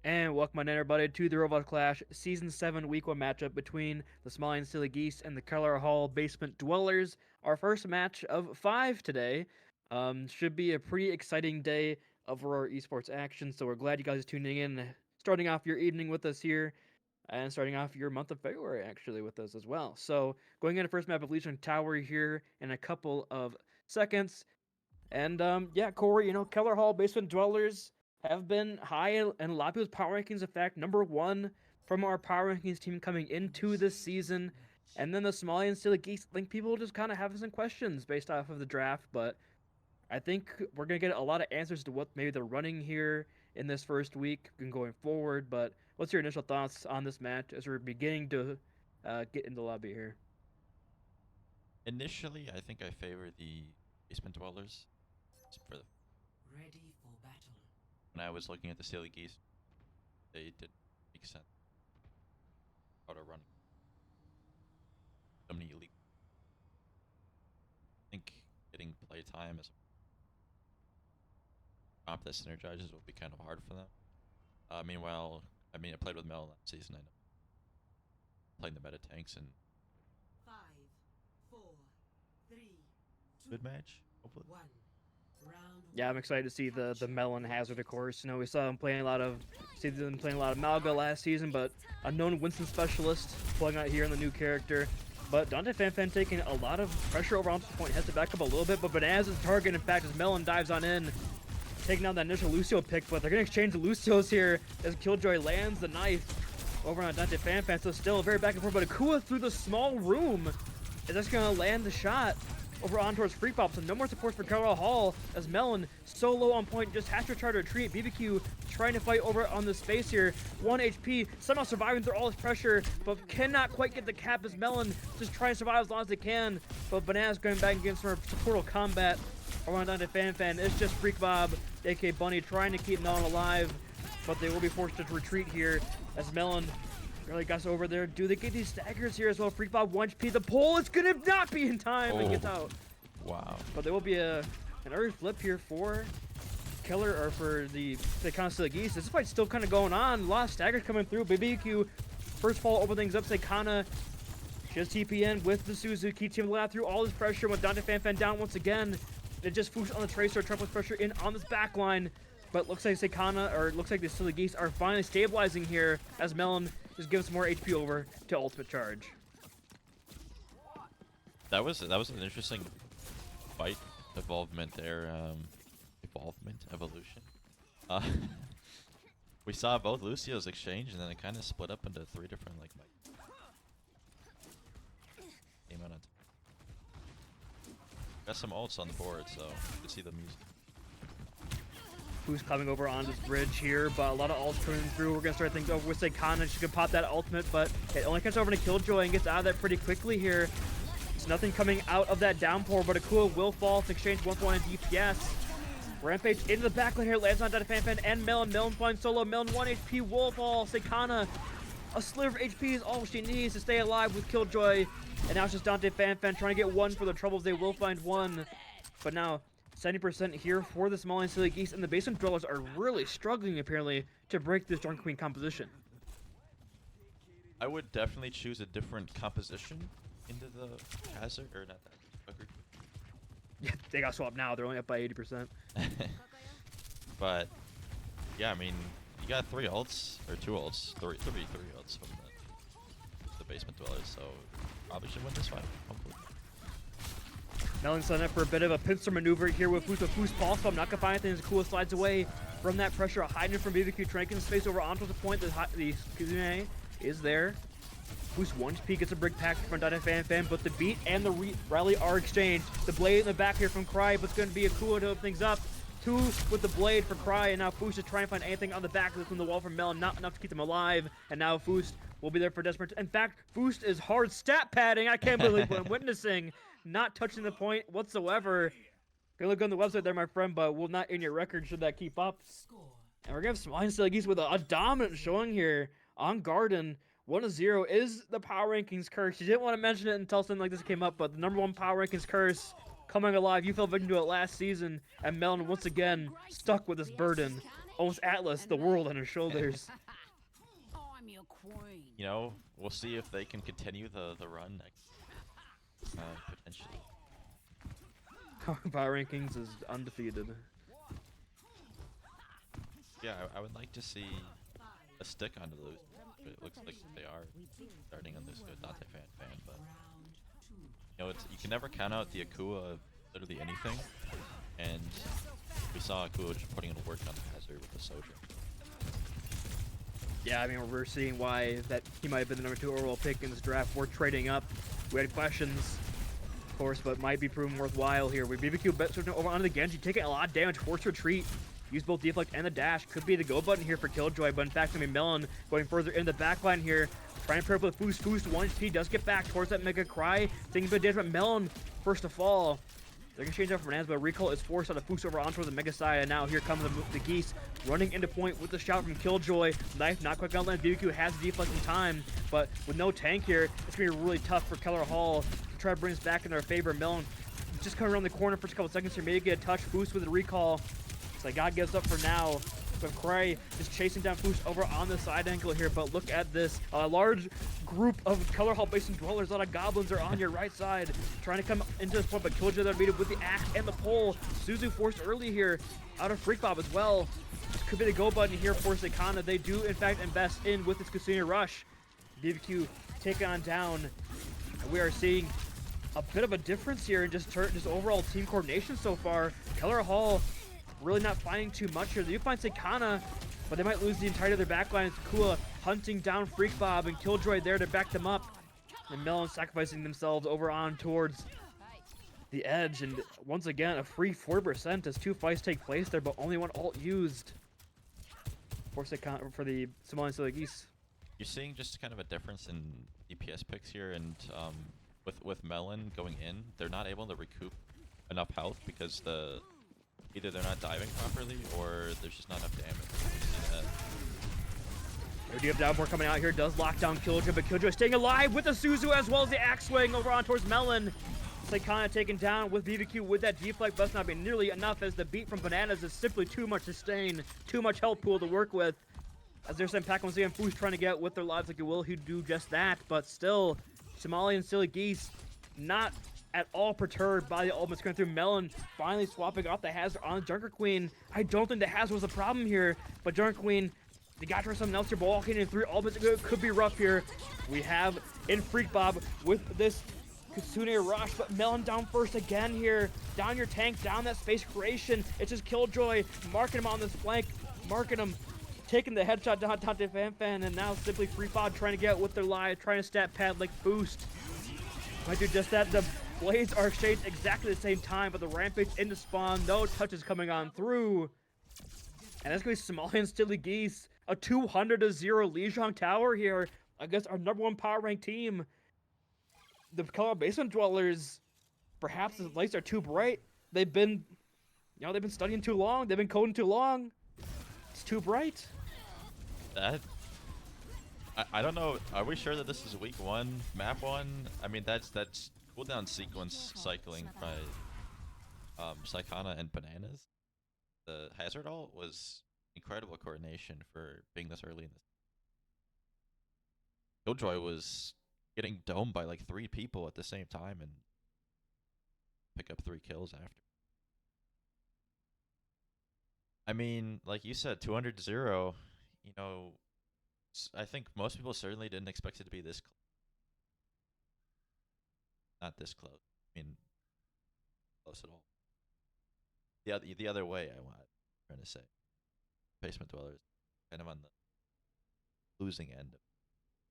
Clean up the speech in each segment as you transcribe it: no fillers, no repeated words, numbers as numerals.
And welcome on everybody to the Overwatch Clash Season 7 Week 1 matchup between the Somalian Geese and the Keller Basement Dwellers. Our first match of 5 today. Should be a pretty exciting day of Aurora Esports action, so we're glad you guys are tuning in, starting off your evening with us here, and starting off your month of February actually with us as well. So going into first map of Legion Tower here in a couple of seconds. And yeah, Corey, Keller Basement Dwellers have been high in a lot of people's power rankings. In fact, #1 from our power rankings team coming into this season. And then the Somalian Geese, I think people just kind of have some questions based off of the draft, but I think we're going to get a lot of answers to what maybe they're running here in this first week and going forward. But what's your initial thoughts on this match as we're beginning to get into the lobby here? Initially, I think I favor the basement dwellers. For the Ready for battle. When I was looking at the Steely Geese, they did make sense. How to run so many elite. I think getting play time as a comp that synergizes will be kind of hard for them. Meanwhile, I played with Mel last season. I know playing the meta tanks and 5, 4, 3, 2, good match. Hopefully. 1. Yeah, I'm excited to see the Melon Hazard, of course. We saw him playing a lot of Malga last season, but a known Winston specialist pulling out here in the new character. But Dante Fanfan taking a lot of pressure over on this point, has to back up a little bit, but Banaz is the target. In fact, as Melon dives on in, taking down that initial Lucio pick, but they're going to exchange the Lucios here as Killjoy lands the knife over on Dante Fanfan. So still very back and forth, but Akua through the small room is just going to land the shot over on towards Free Pop, so no more support for Keller Hall as Melon solo on point, just has to try to retreat. BBQ trying to fight over on the space here. 1 HP, somehow surviving through all this pressure, but cannot quite get the cap as Melon just trying to survive as long as they can. But Banaz going back against some supportal combat around onto Fanfan. It's just Freak Bob, aka Bunny, trying to keep Melon alive, but they will be forced to retreat here as Melon really gets over there. Do they get these staggers here as well? Freak Bob 1 HP. The pull is gonna not be in time and gets out. Wow. But there will be an early flip here for Keller, or for the Steely Geese. This fight's still kind of going on. A lot of staggers coming through. BBQ first fall open things up. Seikana just TPN with the Suzuki. Team Lab through all this pressure with Dante Fanfan down once again. It just foosh on the Tracer. Triple pressure in on this back line. But looks like Seikana, or looks like the Steely Geese are finally stabilizing here as Melon just gives more HP over to ultimate charge. That was an interesting fight evolution. We saw both Lucio's exchange, and then it kind of split up into 3 different came out on got some ults on the board, so you can see the music. Who's coming over on this bridge here, but a lot of ults coming through. We're gonna start things over with Seikana. She can pop that ultimate, but it only comes over to Killjoy and gets out of that pretty quickly here. There's nothing coming out of that downpour, but Akua will fall to exchange 1 point in DPS. Rampage into the backline here, lands on Data Fanfan and Melon. Melon flying solo. Melon 1 HP will fall. Seikana, a sliver of HP is all she needs to stay alive with Killjoy. And now it's just Dante Fanfan trying to get 1 for the troubles. They will find 1. But now 70% here for the Somalian Geese, and the basement dwellers are really struggling apparently to break this Drunk Queen composition. I would definitely choose a different composition into the hazard, or not that. Yeah, they got swapped now. They're only up by 80%. But yeah, you got 3 ults, or 2 ults, 3 ults from the basement dwellers, so probably should win this fight, hopefully. Melon setting up for a bit of a pincer maneuver here with Foos Paul, so I'm not gonna find anything as cool slides away from that pressure, hiding from BBQ, trying to get space over onto the point. The Kizune is there. Foos 1 HP gets a brick pack from Data Fanfan, but the beat and the rally are exchanged. The blade in the back here from Cry, but it's gonna be a cool to open things up. 2 with the blade for Cry, and now Foos is trying to find anything on the back from the wall from Melon, not enough to keep them alive, and now Foos will be there for Desperate. In fact, Foos is hard stat padding. I can't believe what I'm witnessing. Not touching the point whatsoever. Good look on the website there, my friend, but will not in your record should that keep up. And we're going to have Somalian Geese with a dominant showing here on Garden. 1-0 is the power rankings curse. You didn't want to mention it until something like this came up, but the #1 power rankings curse coming alive. You fell victim to it last season, and Melon once again stuck with this burden. almost Atlas, the world on his shoulders. I'm your queen. You know, we'll see if they can continue the run next, potentially. Power rankings is undefeated. Yeah, I would like to see a stick onto those, but it looks like they are starting on this good Dante fan, but you know, you can never count out the Akua of literally anything, and we saw Akua just putting in work on the Hazard with the Soldier. Yeah, I mean, we're seeing why that he might have been the #2 overall pick in this draft. We're trading up. We had questions, of course, but might be proven worthwhile here. We BBQ switching over onto the Genji, taking a lot of damage, forced retreat. Use both deflect and the dash. Could be the go button here for Killjoy, but in fact, I mean, Melon going further in the backline here. Trying to pair up with Foost. Foost 1 HP does get back towards that Mega Cry. Taking a bit of damage, but Melon first to fall. They're going to change out for Fernandez, but recall is forced out of Foost over onto the Mega Side. And now here comes the Geese running into point with the shout from Killjoy. Knife not quite going to land. BBQ has the deflect in time, but with no tank here, it's going to be really tough for Keller Hall to try to bring us back in their favor. Melon just coming around the corner for a couple seconds here. Maybe get a touch. Foost with the recall. So God gives up for now. But Cray just chasing down Foost over on the side angle here. But look at this. A large group of Keller Hall Basin dwellers. A lot of goblins are on your right side. Trying to come into this point, but Killjoy there beat it with the axe and the pole. Suzu forced early here out of Freak Bob as well. This could be the go button here for Seikana. They do, in fact, invest in with this Kasuna Rush. BBQ taking on down. And we are seeing a bit of a difference here in just overall team coordination so far. Keller Hall really not finding too much here. They do find Seikana, but they might lose the entirety of their backline. It's Kua hunting down Freak Bob and Killjoy there to back them up. And Melon sacrificing themselves over on towards the edge. And once again, a free 40% as 2 fights take place there, but only 1 ult used for Seikana, for the Somalian Geese. You're seeing just kind of a difference in DPS picks here, and with Melon going in, they're not able to recoup enough health because either they're not diving properly or there's just not enough damage. We do have Downpour coming out here, does lock down Killjoy, but Killjoy staying alive with the Suzu as well as the axe swing over on towards Melon. Seikana taken down with BBQ with that deflect, but not being nearly enough as the beat from Bananas is simply too much sustain, too much health pool to work with. As they're sending Pac once again, Foo's trying to get with their lives like you will, he'd do just that, but still, Somalian Silly Geese not at all perturbed by the ultimates going through. Melon finally swapping off the Hazard on Junker Queen. I don't think the Hazard was a problem here, but Junker Queen, they got to try something else here, but walking in 3 ultimates could be rough here. We have in Freak Bob with this Kasune Rush, but Melon down first again here. Down your tank, down that space creation. It's just Killjoy marking him on this flank, marking him, taking the headshot down Dante Fan, and now simply Freak Bob trying to get with their live, trying to stat pad like Boost. Might do just that. The blades are exchanged exactly the same time, but the rampage into spawn, no touches coming on through. And that's going to be Somalian Stilly Geese, a 200-0 Lijiang Tower here against our #1 power rank team. The Keller Basement Dwellers, perhaps the lights are too bright. They've been studying too long. They've been coding too long. It's too bright. I don't know. Are we sure that this is week 1, map 1? I mean, that's cooldown sequence cycling by Seikana and Bananas. The Hazard ult was incredible coordination for being this early in this. Killjoy was getting domed by like 3 people at the same time and pick up 3 kills after. I mean, like you said, 200-0, you know, I think most people certainly didn't expect it to be this close. Not this close. I mean, close at all. The other way, I'm trying to say. Basement Dwellers, kind of on the losing end.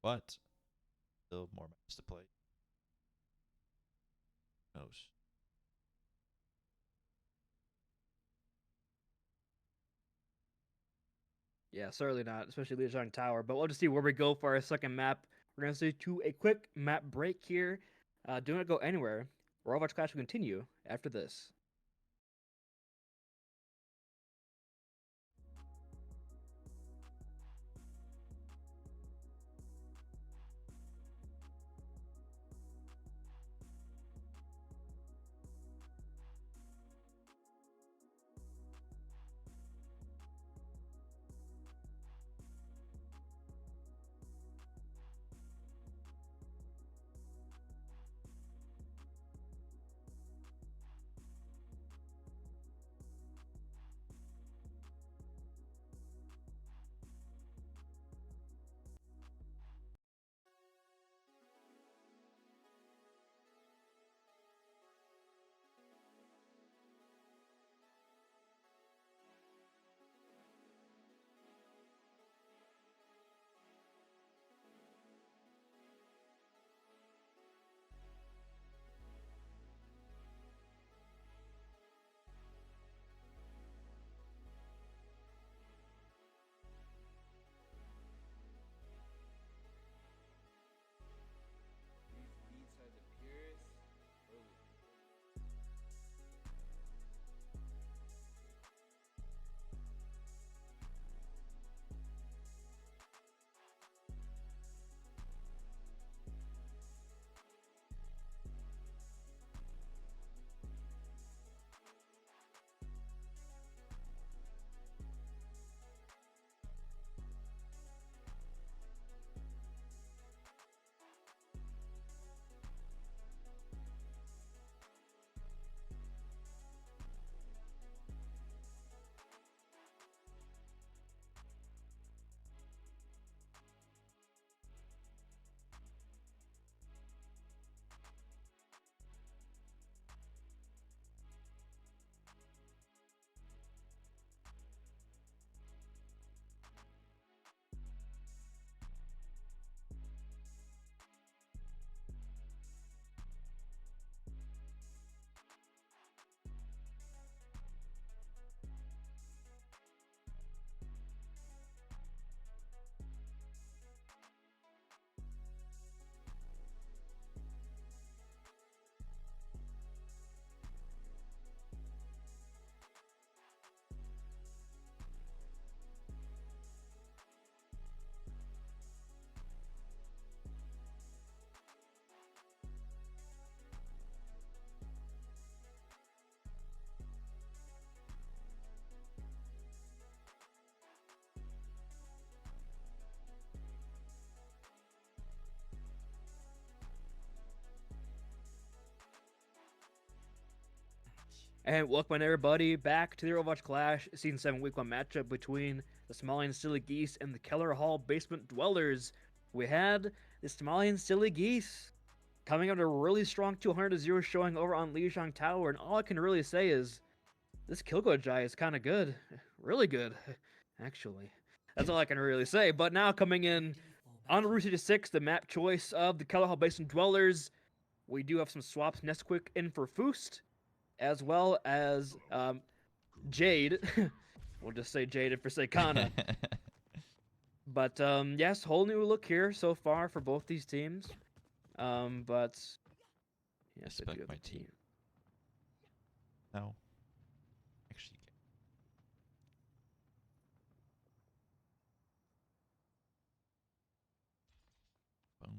But still more matches to play. Who knows? Yeah, certainly not, especially Lijiang Tower. But we'll just see where we go for our second map. We're going to see to a quick map break here. Do not go anywhere. Overwatch Clash will continue after this. And welcome everybody back to the Overwatch Clash Season 7 Week 1 matchup between the Somalian Silly Geese and the Keller Hall Basement Dwellers. We had the Somalian Silly Geese coming out a really strong 200-0 showing over on Lijiang Tower, and all I can really say is this Killjoy is kind of good. Really good, actually. That's all I can really say. But now coming in on Route 66, the map choice of the Keller Hall Basement Dwellers, we do have some swaps. Nesquik in for Foost, as well as Jade. We'll just say Jade for Seikana. But yes, whole new look here so far for both these teams. But yes, I do have my a team. No. Actually, boom.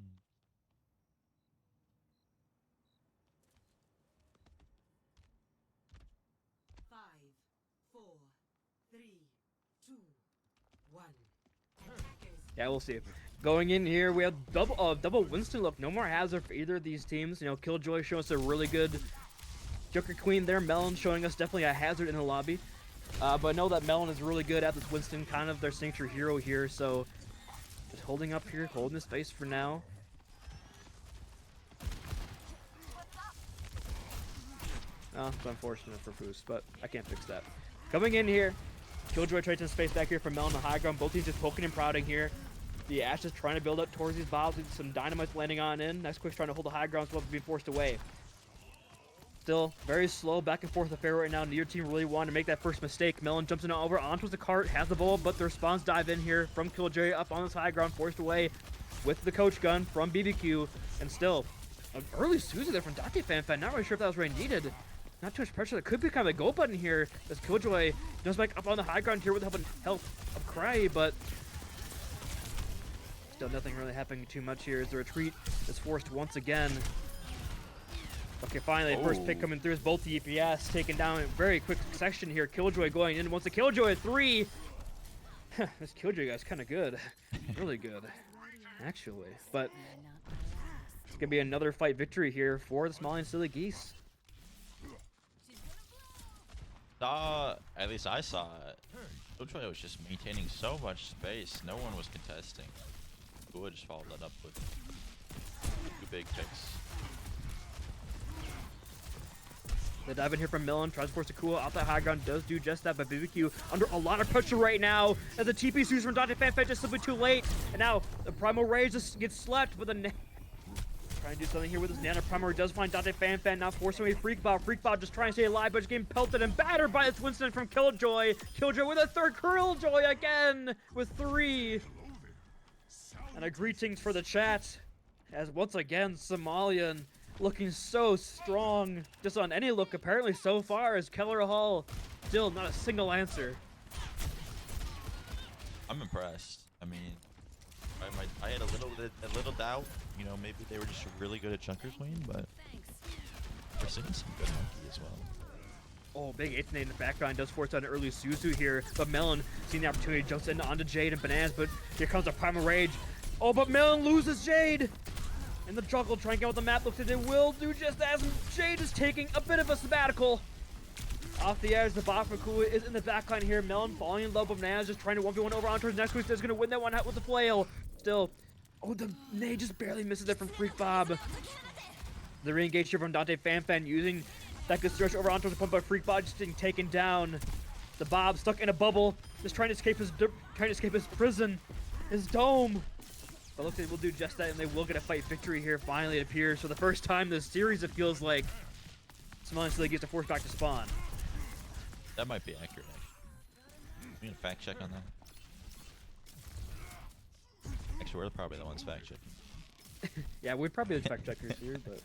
5, 4, 3, 2, 1. Yeah, we'll see. Going in here, we have double Winston look. No more hazard for either of these teams. You know, Killjoy showing us a really good Joker Queen there. Melon showing us definitely a hazard in the lobby. But know that Melon is really good at this Winston, kind of their signature hero here. So just holding up here, holding his face for now. Oh, it's unfortunate for Boost, but I can't fix that. Coming in here, Killjoy trades some space back here for Melon on the high ground. Both teams just poking and prodding here. The Ash is trying to build up towards these bobs with some dynamites landing on in. Nesquik's trying to hold the high ground so being forced away. Still very slow back and forth affair right now. Neither team really wanted to make that first mistake. Melon jumps in over onto the cart, has the ball, but the spawns dive in here from Killjoy up on this high ground, forced away with the coach gun from BBQ. And still, an early Susie there from Dante Fan. Not really sure if that was really needed. Not too much pressure. That could be kind of a go button here as Killjoy jumps back up on the high ground here with the help of Cry, but still nothing really happening too much here as the retreat is forced once again. Okay, finally, first pick coming through is both the EPS taken down in very quick succession here. Killjoy going in. Once the Killjoy at 3. This Killjoy guy's kind of good. Really good, actually. But it's going to be another fight victory here for the Somalian Silly Geese. At least I saw it. Killjoy was just maintaining so much space. No one was contesting. Kua just followed that up with 2 big picks. The dive in here from Millen, tries to force Akua off that high ground, does do just that, but BBQ under a lot of pressure right now, as the TP sues from Dante Fan just simply too late, and now the Primal Rage just gets slept, but the trying to do something here with his Nano Primal does find Dante Fan, now forcing away Freak Bob just trying to stay alive, but just getting pelted and battered by this Winston from Killjoy. Killjoy with a third Killjoy again with 3. And a greetings for the chat, as once again, Somalian looking so strong, just on any look apparently so far, as Keller Hall still not a single answer. I'm impressed. I mean, I had a little doubt. You know, maybe they were just really good at Junker Queen, but we're seeing some good monkey as well. Oh, big 8 in the background does force out an early Suzu here, but Melon seeing the opportunity, jumps in onto Jade and Bananas, but here comes a Primal Rage. Oh, but Melon loses Jade! In the juggle, trying to get what the map looks like. It will do just as Jade is taking a bit of a sabbatical. Off the edge, the bot from Kua is in the backline here. Melon falling in love with Bananas, just trying to 1v1 over onto his next week. Is going to win that one out with the flail. Still, oh, the nade just barely misses it from Freak Bob. The re-engage here from Dante Fan using that good stretch over onto the pump, but Freak Bob just getting taken down. The Bob stuck in a bubble, just trying to escape his prison, his dome. But looks like we'll do just that, and they will get a fight victory here. Finally, it appears for the first time this series. It feels like Somalian Silly gets to force back to spawn. That might be accurate. We need a fact check on that. Actually, we're probably the ones fact checking. Yeah, we're probably the fact checkers here, but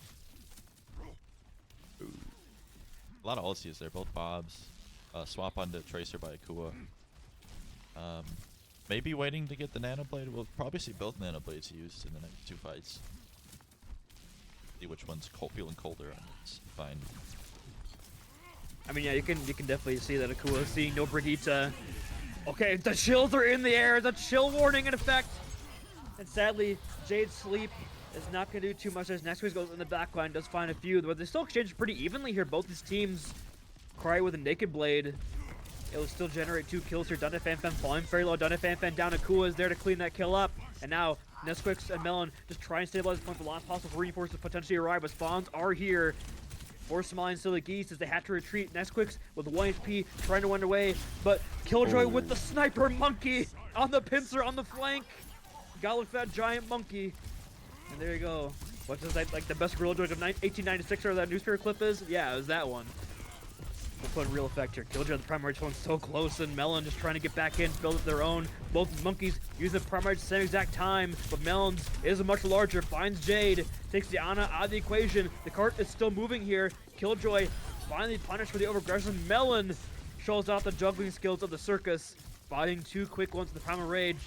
Ooh. A lot of ultis there, both Bobs. Swap onto Tracer by Akua. Maybe waiting to get the Nano Blade. We'll probably see both Nano Blades used in the next 2 fights. See which one's feeling colder, and it's fine. I mean, yeah, you can definitely see that Akua seeing no Brigitte. Okay, the chills are in the air. The chill warning in effect. And sadly, Jade's sleep is not going to do too much as next week goes in the backline, does find a few, but they still exchange pretty evenly here. Both these teams Cry with a naked blade. It will still generate 2 kills here. Dante Fanfan falling very low. Dante Fanfan down. Akua is there to clean that kill up. And now Nesquix and Melon just try and stabilize the point for the last possible reinforcements potentially arrive. But spawns are here for Somalian still the Geese as they have to retreat. Nesquix with 1 HP trying to run away. But Killjoy with the sniper monkey on the pincer on the flank. Gotta look for that giant monkey. And there you go. What does that, like the best gorilla joke of 1896 or that newspaper clip is? Yeah, it was that one. We'll put in real effect here. Killjoy the primary one's so close, and Melon just trying to get back in, build up their own. Both monkeys use the primary at the same exact time, but Melon's is much larger. Finds Jade, takes the Ana out of the equation. The cart is still moving here. Killjoy finally punished for the overaggression. Melon shows off the juggling skills of the circus, fighting 2 quick ones in the primal rage,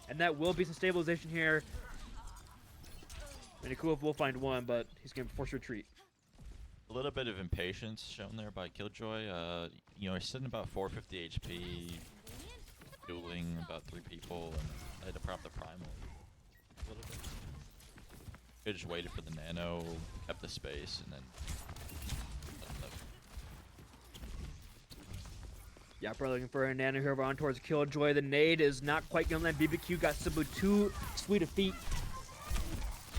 and that will be some stabilization here. And Akua will find 1, but he's going to force retreat. A little bit of impatience shown there by Killjoy. You know, he's sitting about 450 HP, dueling about 3 people, and I had to prop the primal a little bit. He just waited for the nano, kept the space, and then let him live. Yeah, probably looking for a nano here over on towards Killjoy. The nade is not quite going to land. BBQ got simply too sweet of feet.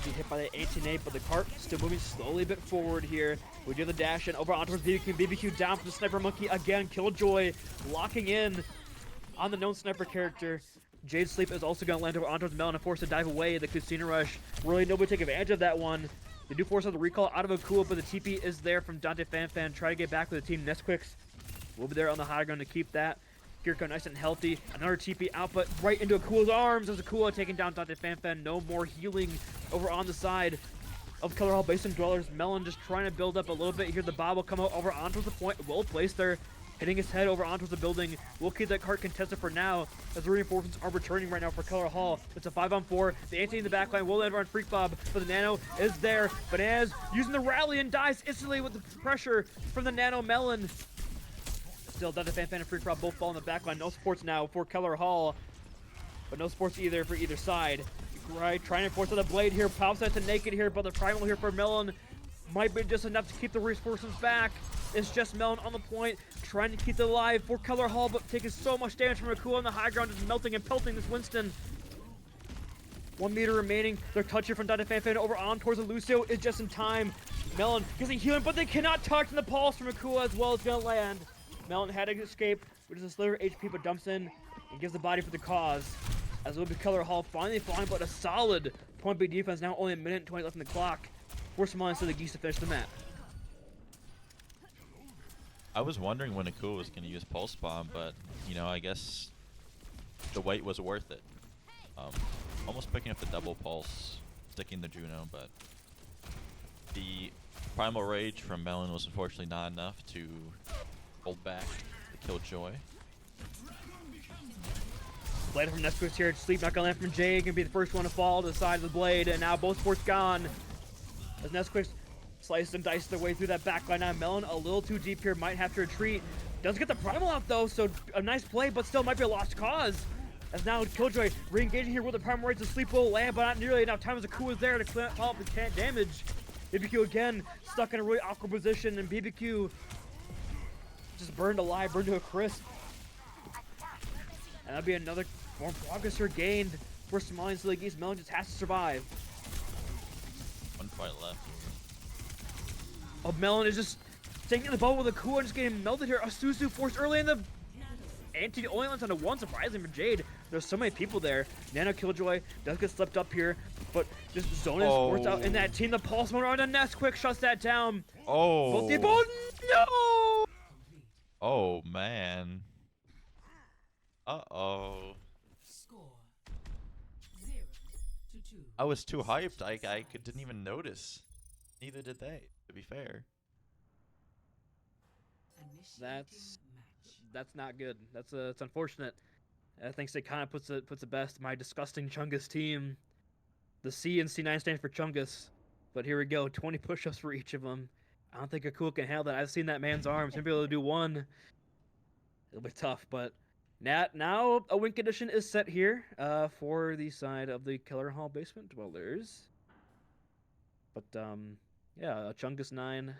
Be hit by the anti-nade, but the cart still moving slowly a bit forward here. We do the dash and over on towards BBQ. BBQ down for the sniper monkey again. Killjoy locking in on the known sniper character. Jade's sleep is also going to land over on towards Melon and force to dive away. The Kusina rush. Really nobody take advantage of that one. They do force out the recall out of Akua, but the TP is there from Dante Fanfan. Try to get back with the team. Nesquix will be there on the high ground to keep that. Kiriko nice and healthy. Another TP out, but right into Akua's arms as Akua taking down Dante Fanfan. No more healing over on the side of Keller Hall Basin Dwellers. Melon just trying to build up a little bit here. The Bob will come out over onto the point. Well placed there. Hitting his head over onto the building. We'll keep that cart contested for now as the reinforcements are returning right now for Keller Hall. It's a 5-on-4. The anti in the backline will land on Freak Bob, but the Nano is there. Bananas using the rally and dies instantly with the pressure from the Nano Melon. Still, Dante Fanfan and Freak Bob both fall in the backline. No supports now for Keller Hall, but no supports either for either side. Right, trying to force out the blade here. Pops out to naked here, but the primal here for Melon might be just enough to keep the reinforcements back. It's just Melon on the point, trying to keep it alive for Keller Hall, but taking so much damage from Akua on the high ground, just melting and pelting this Winston. 1 meter remaining. They're touching from Dante Fanfan over on towards the Lucio is just in time. Melon gets a healing, but they cannot touch the pulse from Akua as well. It's gonna land. Melon had to escape, which is a sliver HP, but dumps in and gives the body for the cause. As will be Keller Hall finally falling, but a solid point B defense. Now only a minute and 20 left in the clock. Force Somalian to the Geese to finish the map. I was wondering when Akua was going to use Pulse Bomb, but, you know, I guess the wait was worth it. Almost picking up the double Pulse, sticking the Juno, but the Primal Rage from Melon was unfortunately not enough to hold back the Killjoy. Blade from Nesquix here. Sleep not gonna land from Jay. Gonna be the first one to fall to the side of the blade, and now both sports gone. As Nesquix slices and dices their way through that backline. Now Melon a little too deep here, might have to retreat. Does get the primal out though, so a nice play, but still might be a lost cause. As now Killjoy re-engaging here with the primal rates. The sleep will land, but not nearly enough time as Akua is there to clean up the can't damage. BBQ again stuck in a really awkward position, and BBQ just burned alive, burned to a crisp. And that'll be another more progress here gained for Somalian to the Geese. Melon just has to survive. 1 fight left. Oh, Melon is just taking the ball with Akua and just getting melted here. A Susu forced early in the anti only lands on a 1, surprising for Jade. There's so many people there. Nano Killjoy does get slipped up here, but just zoning sports out in that team. The pulse motor on the Nest quick shuts that down. Oh. Both people, no! Oh, man. Uh-oh. Score 0-2. I was too hyped. I didn't even notice. Neither did they, to be fair. That's not good. It's unfortunate. I think it kind of puts it best. My disgusting Chungus team. The C and C9 stand for Chungus. But here we go. 20 push-ups for each of them. I don't think Akua can handle that. I've seen that man's arms. Maybe be able to do 1. It'll be tough, but now a win condition is set here for the side of the Keller Hall Basement Dwellers. But yeah, a Chungus 9,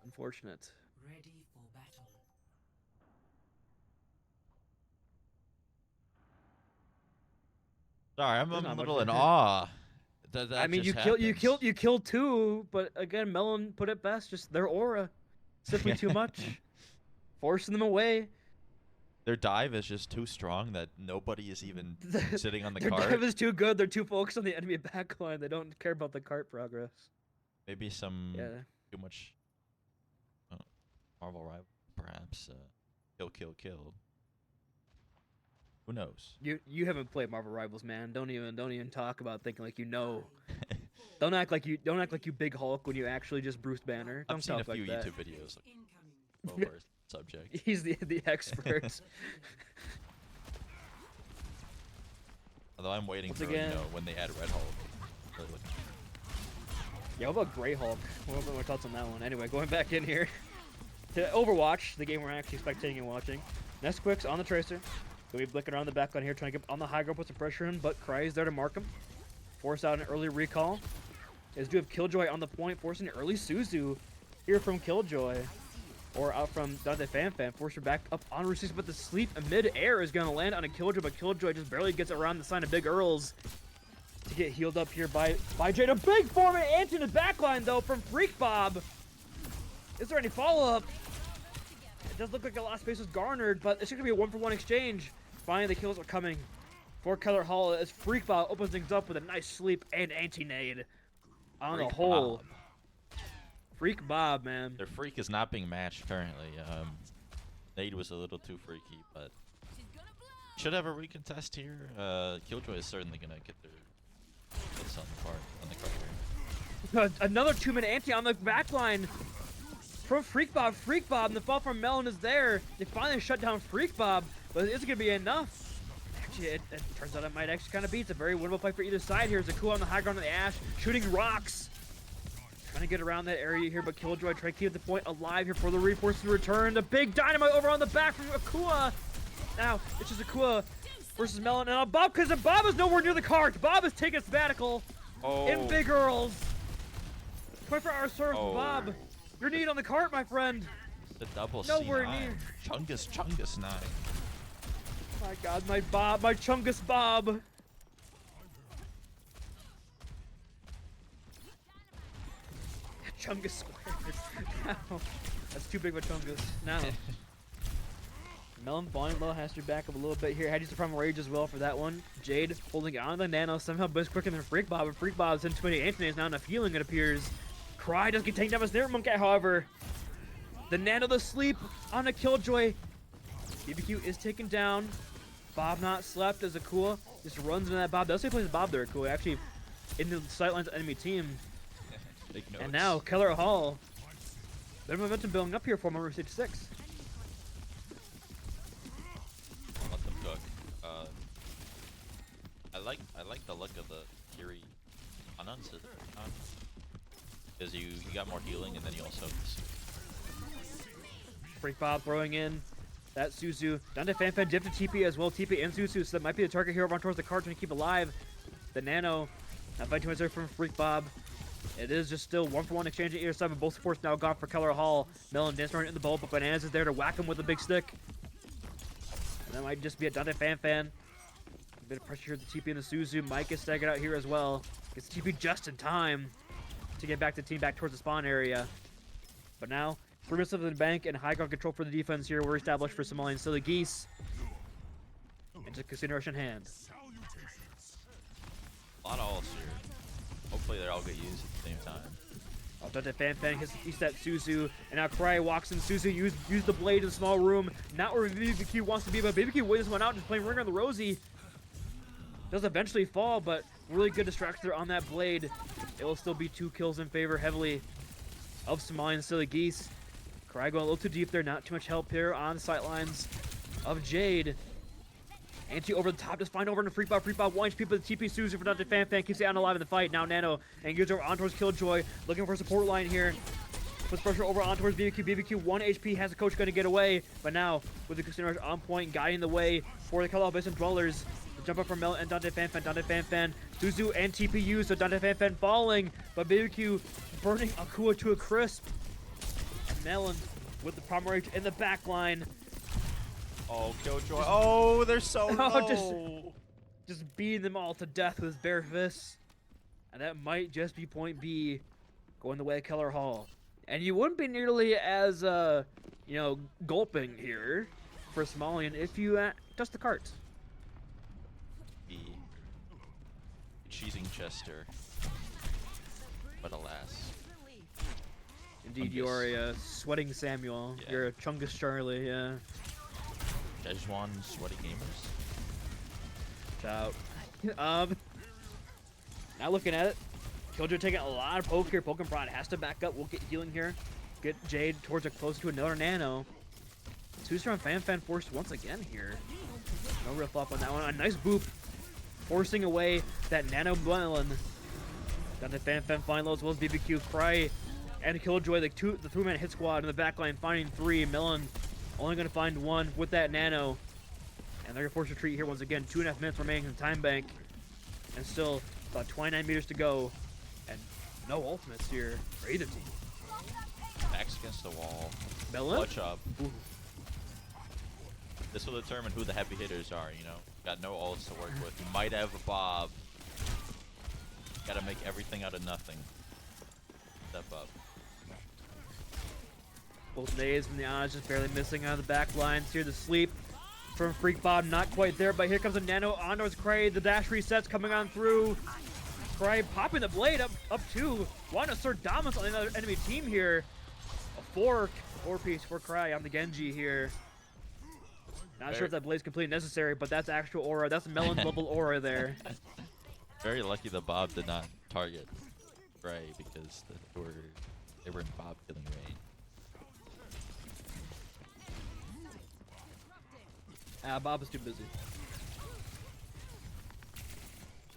unfortunate. Ready for battle. Sorry, I'm There's a not little much in there. awe. That I mean, just you happens. killed two, but again, Melon put it best. Just their aura, simply too much, forcing them away. Their dive is just too strong that nobody is even sitting on the Their cart. dive is too good. They're too focused on the enemy backline. They don't care about the cart progress. Maybe some Yeah. too much Marvel rival, perhaps. Kill, kill, kill. Who knows? You haven't played Marvel Rivals, man. Don't even talk about thinking like you know. Don't act like you big Hulk when you actually just Bruce Banner. Don't I've seen a talk few like that. YouTube videos over subject. He's the expert. Although I'm waiting Once for again- when they add Red Hulk. Really looking- Yeah, what about Grey Hulk? What about my thoughts on that one? Anyway, going back in here to Overwatch, the game we're actually spectating and watching. Nesquik's on the Tracer. Gonna be blicking around the back line here, trying to get on the high ground, put some pressure in, but Cry is there to mark him. Force out an early recall. As do have Killjoy on the point, forcing an early Suzu here from Killjoy. Or out from Dante Fanfan, force her back up on Rusis, but the sleep mid-air is gonna land on a Killjoy, but Killjoy just barely gets around the sign of Big Earls to get healed up here by Jade. A big form and Ant in the backline though from Freak Bob. Is there any follow-up? It does look like a lot of space was garnered, but it's gonna be a 1-for-1 exchange. Finally, the kills are coming for Keller Hall as Freak Bob opens things up with a nice sleep and anti-nade on the Freak whole. Bob. Freak Bob, man. Their freak is not being matched currently. Nade was a little too freaky, but should have a recontest here. Killjoy is certainly gonna get their hits on the card here. Another 2-minute anti on the backline from Freak Bob. Freak Bob, and the fall from Melon is there. They finally shut down Freak Bob, but is it going to be enough? Actually, it turns out it might actually kind of be. It's a very winnable fight for either side here. Zakua on the high ground on the Ash, shooting rocks. Trying to get around that area here, but Killjoy trying to keep the point alive here for the reinforcements to return. The big dynamite over on the back from Akua. Now, it's just Akua versus Melon. And Bob, because Bob is nowhere near the cart. Bob is taking a sabbatical in Big Earls. 24-hour service, Oh. Bob. You're needed on the cart, my friend. The double Nowhere C9. near. Chungus 9. My God, my Bob, my Chungus Bob. Chungus squared. No, that's too big of a Chungus. Now, Melon falling low, has to back up a little bit here. Had used the Primal Rage as well for that one. Jade holding it on the Nano, somehow best quicker than Freak Bob, and Freak Bob's in too many Anthony's now enough healing, it appears. Cry does get taken down by Snare Monkey, however. The Nano the sleep on a Killjoy. BBQ is taken down. Bob not slept as Akua just runs into that Bob. Does say plays Bob there, Akua, actually in the sightlines enemy team. Take notes. And now Keller Hall. Bit of momentum building up here for number 66. Let them cook. I like the look of the Kiri Anons. Because you got more healing and then you also Freak Bob throwing in that Suzu. Dante Fanfan dipped to TP as well. TP and Suzu, so that might be the target here run towards the cart trying to keep alive. The Nano. Not fighting there from Freak Bob. It is just still 1-for-1 exchange at either side, but both supports now gone for Keller Hall. Melon dancing around in the ball, but Bananas is there to whack him with a big stick. And that might just be a Dante Fanfan. A bit of pressure here with the TP and the Suzu. Mike is staggered out here as well. Gets TP just in time to get back the team back towards the spawn area. But now, 3 minutes of the bank and high ground control for the defense here. We're established for Somalian. So the Geese into Casino Rush in hand. a lot of ults here. Hopefully they all get used at the same time. Dante Fanfan hits that Suzu, and now Cry walks in. Suzu use the blade in the small room. Not where BBQ wants to be, but BBQ wins this one out, just playing Ringer on the Rosie. Does eventually fall, but really good distraction there on that blade. It will still be 2 kills in favor heavily of Somalian Silly Geese. Cry going a little too deep there, not too much help here on the sightlines of Jade. Anti over the top, just find over into Freak Bob. Freak Bob 1 HP, but the TP Suzu for Dante Fanfan keeps it on alive in the fight. Now Nano and goes over on towards Killjoy, looking for a support line here. Puts pressure over on towards BBQ. BBQ 1 HP, has the coach going to get away, but now with the Casino Rush on point, guiding the way for the Keller Basin Dwellers. The jump up from Mel and Dante Fanfan. Dante Fanfan, Suzu and TPU, so Dante Fanfan falling, but BBQ burning Akua to a crisp. And Melon with the Primal Rage in the back line. Oh, Killjoy. Oh, they're so Oh, low. just- just beating them all to death with his bare fists. And that might just be point B going the way of Keller Hall. And you wouldn't be nearly as, gulping here for Somalian if you touch the carts. The cheesing Chester. But alas. Indeed, you are a sweating Samuel. Yeah. You're a Chungus Charlie, yeah. Szechuan sweaty gamers. Ciao. Now looking at it, Killjoy taking a lot of poke here. Poke and Prod has to back up. We'll get healing here. Get Jade towards it, close to another nano. Two-star on Fan forced once again here. No real flop on that one. A nice boop, forcing away that nano melon. Got the Fan flying low as well as BBQ. Cry and Killjoy, the three-man hit squad in the back line, finding 3. Melon only going to find 1 with that nano. And they're going to force retreat here once again. 2.5 minutes remaining in the time bank. And still about 29 meters to go. And no ultimates here for either team. Backs against the wall. Melon? Clutch up. Ooh. This will determine who the heavy hitters are, you know. Got no ults to work with. You might have a Bob. Gotta make everything out of nothing. Step up. Both nades from the odds just barely missing out of the back lines here. The sleep from Freak Bob, not quite there, but here comes a nano on towards Cray. The dash resets coming on through. Cray popping the blade up 2. Want to assert dominance on another enemy team here. A 4-piece for Cray on the Genji here. Not sure if that blade's completely necessary, but that's actual aura. That's Melon level aura there. Very lucky the Bob did not target Ray because they were in Bob killing range. Bob is too busy.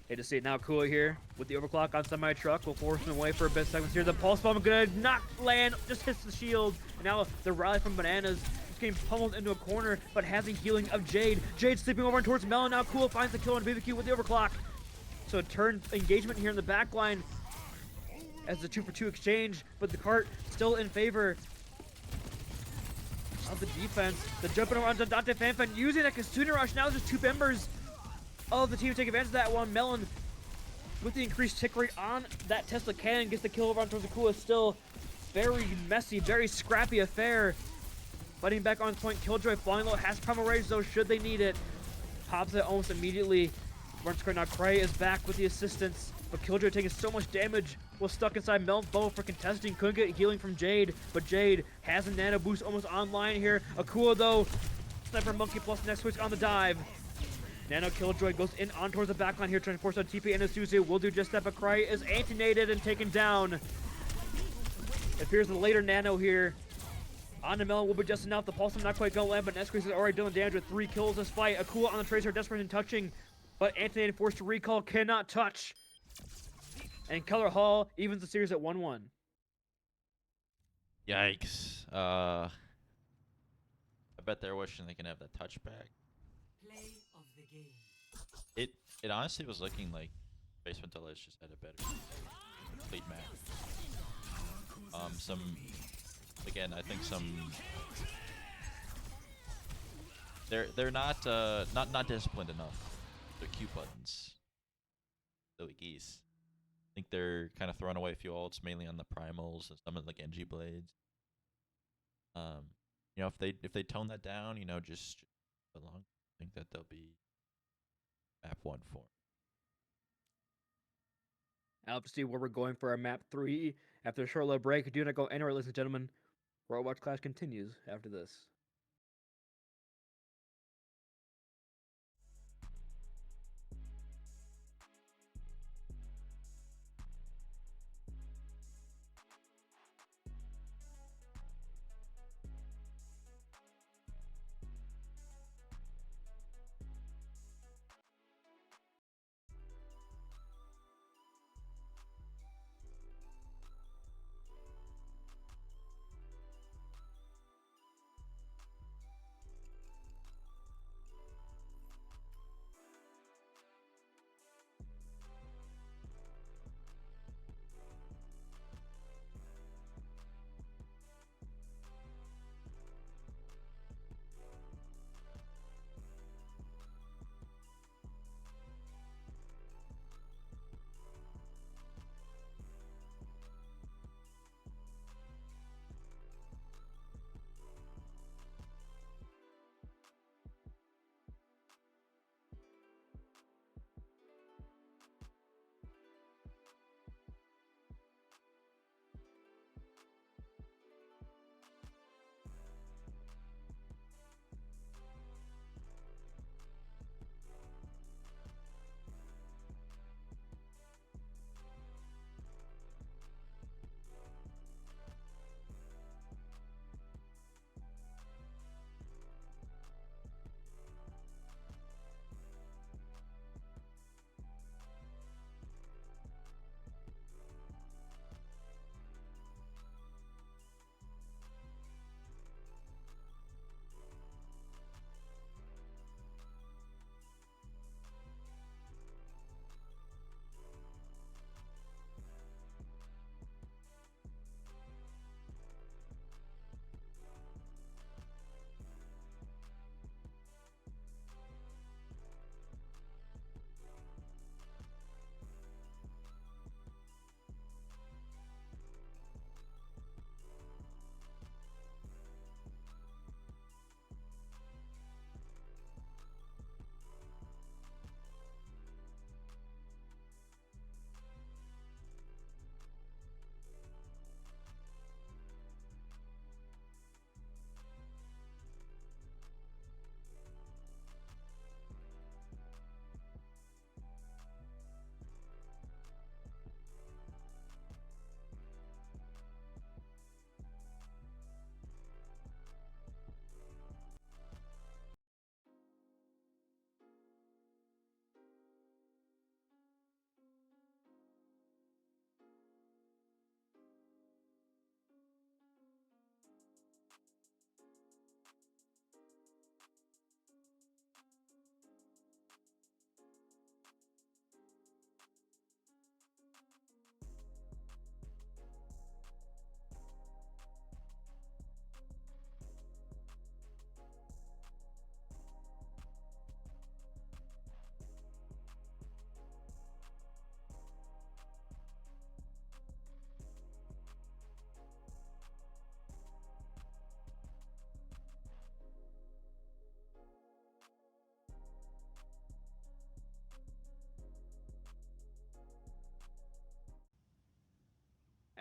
Hate to see it now. Kua here with the overclock on semi-truck. Will force him away for a bit seconds here. The pulse bomb gonna not land, just hits the shield. And now the rally from Bananas is getting pummeled into a corner, but has a healing of Jade. Jade sleeping over towards Melon. Now Kua finds the kill on BBQ with the overclock. So a turn engagement here in the back line as the 2-for-2 exchange, but the cart still in favor of the defense. The jumping around to Dante Fanfan using that Kasuna Rush. Now there's 2 members of the team take advantage of that one. Melon with the increased tick rate on that Tesla cannon gets the kill over on towards the Kua. Still very messy, very scrappy affair. Fighting back on point. Killjoy flying low, has primal rage though should they need it. Pops it almost immediately. Now Cray is back with the assistance, but Killjoy taking so much damage. Was stuck inside Melon's bubble for contesting. Couldn't get healing from Jade, but Jade has a nano boost almost online here. Akua though, Sniper Monkey plus next switch on the dive. Nano Killjoy goes in on towards the backline here, trying to force out TP, and Asuzu will do just that, but Cry is anti-nated and taken down. It appears the later nano here on the Melon will be just enough. The pulse not quite gonna land, but Nesquik is already dealing damage with 3 kills this fight. Akua on the Tracer, desperate in touching, but anti-nated forced to recall, cannot touch. And Keller Hall evens the series at 1-1. Yikes. I bet they're wishing they can have that touchback. Play of the game. It honestly was looking like Basement Delights just had a better complete map. I think they're not disciplined enough. They're cute buttons. Silly Geese. I think they're kind of throwing away a few ults, mainly on the primals and some of the Genji blades. If they tone that down, just along, I think that they'll be map 1 for. I'll see where we're going for our map 3 after a short little break. Do not go anywhere, ladies and gentlemen. Overwatch Clash continues after this.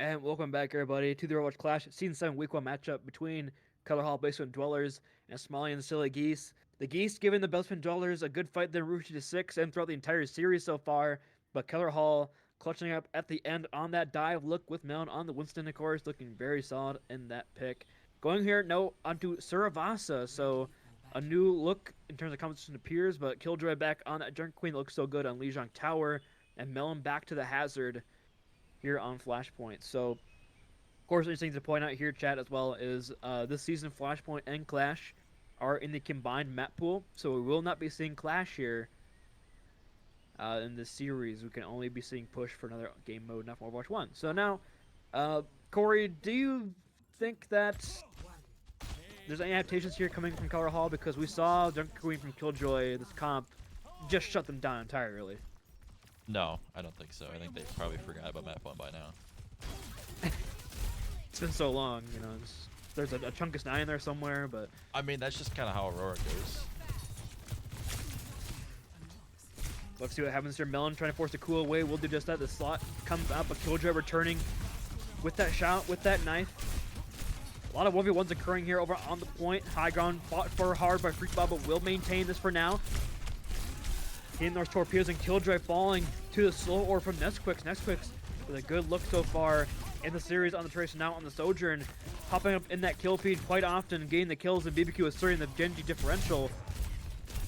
And welcome back, everybody, to the Overwatch Clash Season 7 Week 1 matchup between Keller Hall Basement Dwellers and Somalian Silly Geese. The Geese giving the Basement Dwellers a good fight there, Ruchi to 6 and throughout the entire series so far, but Keller Hall clutching up at the end on that dive look with Melon on the Winston, of course, looking very solid in that pick. Going here, no, onto Suravasa, so a new look in terms of competition appears, but Killjoy back on that Junker Queen looks so good on Lijiang Tower, and Melon back to the Hazard here on Flashpoint. So, of course, interesting to point out here, chat, as well, is this season Flashpoint and Clash are in the combined map pool, so we will not be seeing Clash here in this series. We can only be seeing Push for another game mode, not for Overwatch 1. So now, Corey, do you think that there's any adaptations here coming from Keller Hall? Because we saw Junker Queen from Killjoy, this comp, just shut them down entirely. No, I don't think so. I think they probably forgot about map 1 by now. It's been so long, you know. There's a Chunkus 9 in there somewhere, but I mean, that's just kind of how Aurora goes. Let's see what happens here. Melon trying to force the cool away. We'll do just that. The slot comes out, but Killjoy returning with that shot, with that knife. A lot of 1v1s occurring here over on the point. High ground fought for hard by Freak Bob, but will maintain this for now. Hitting those torpedoes, and Killjoy falling to the slow orb from Nesquix. Nesquix with a good look so far in the series on the Tracer, now on the Sojourn. Popping up in that kill feed quite often, getting the kills, and BBQ asserting the Genji differential.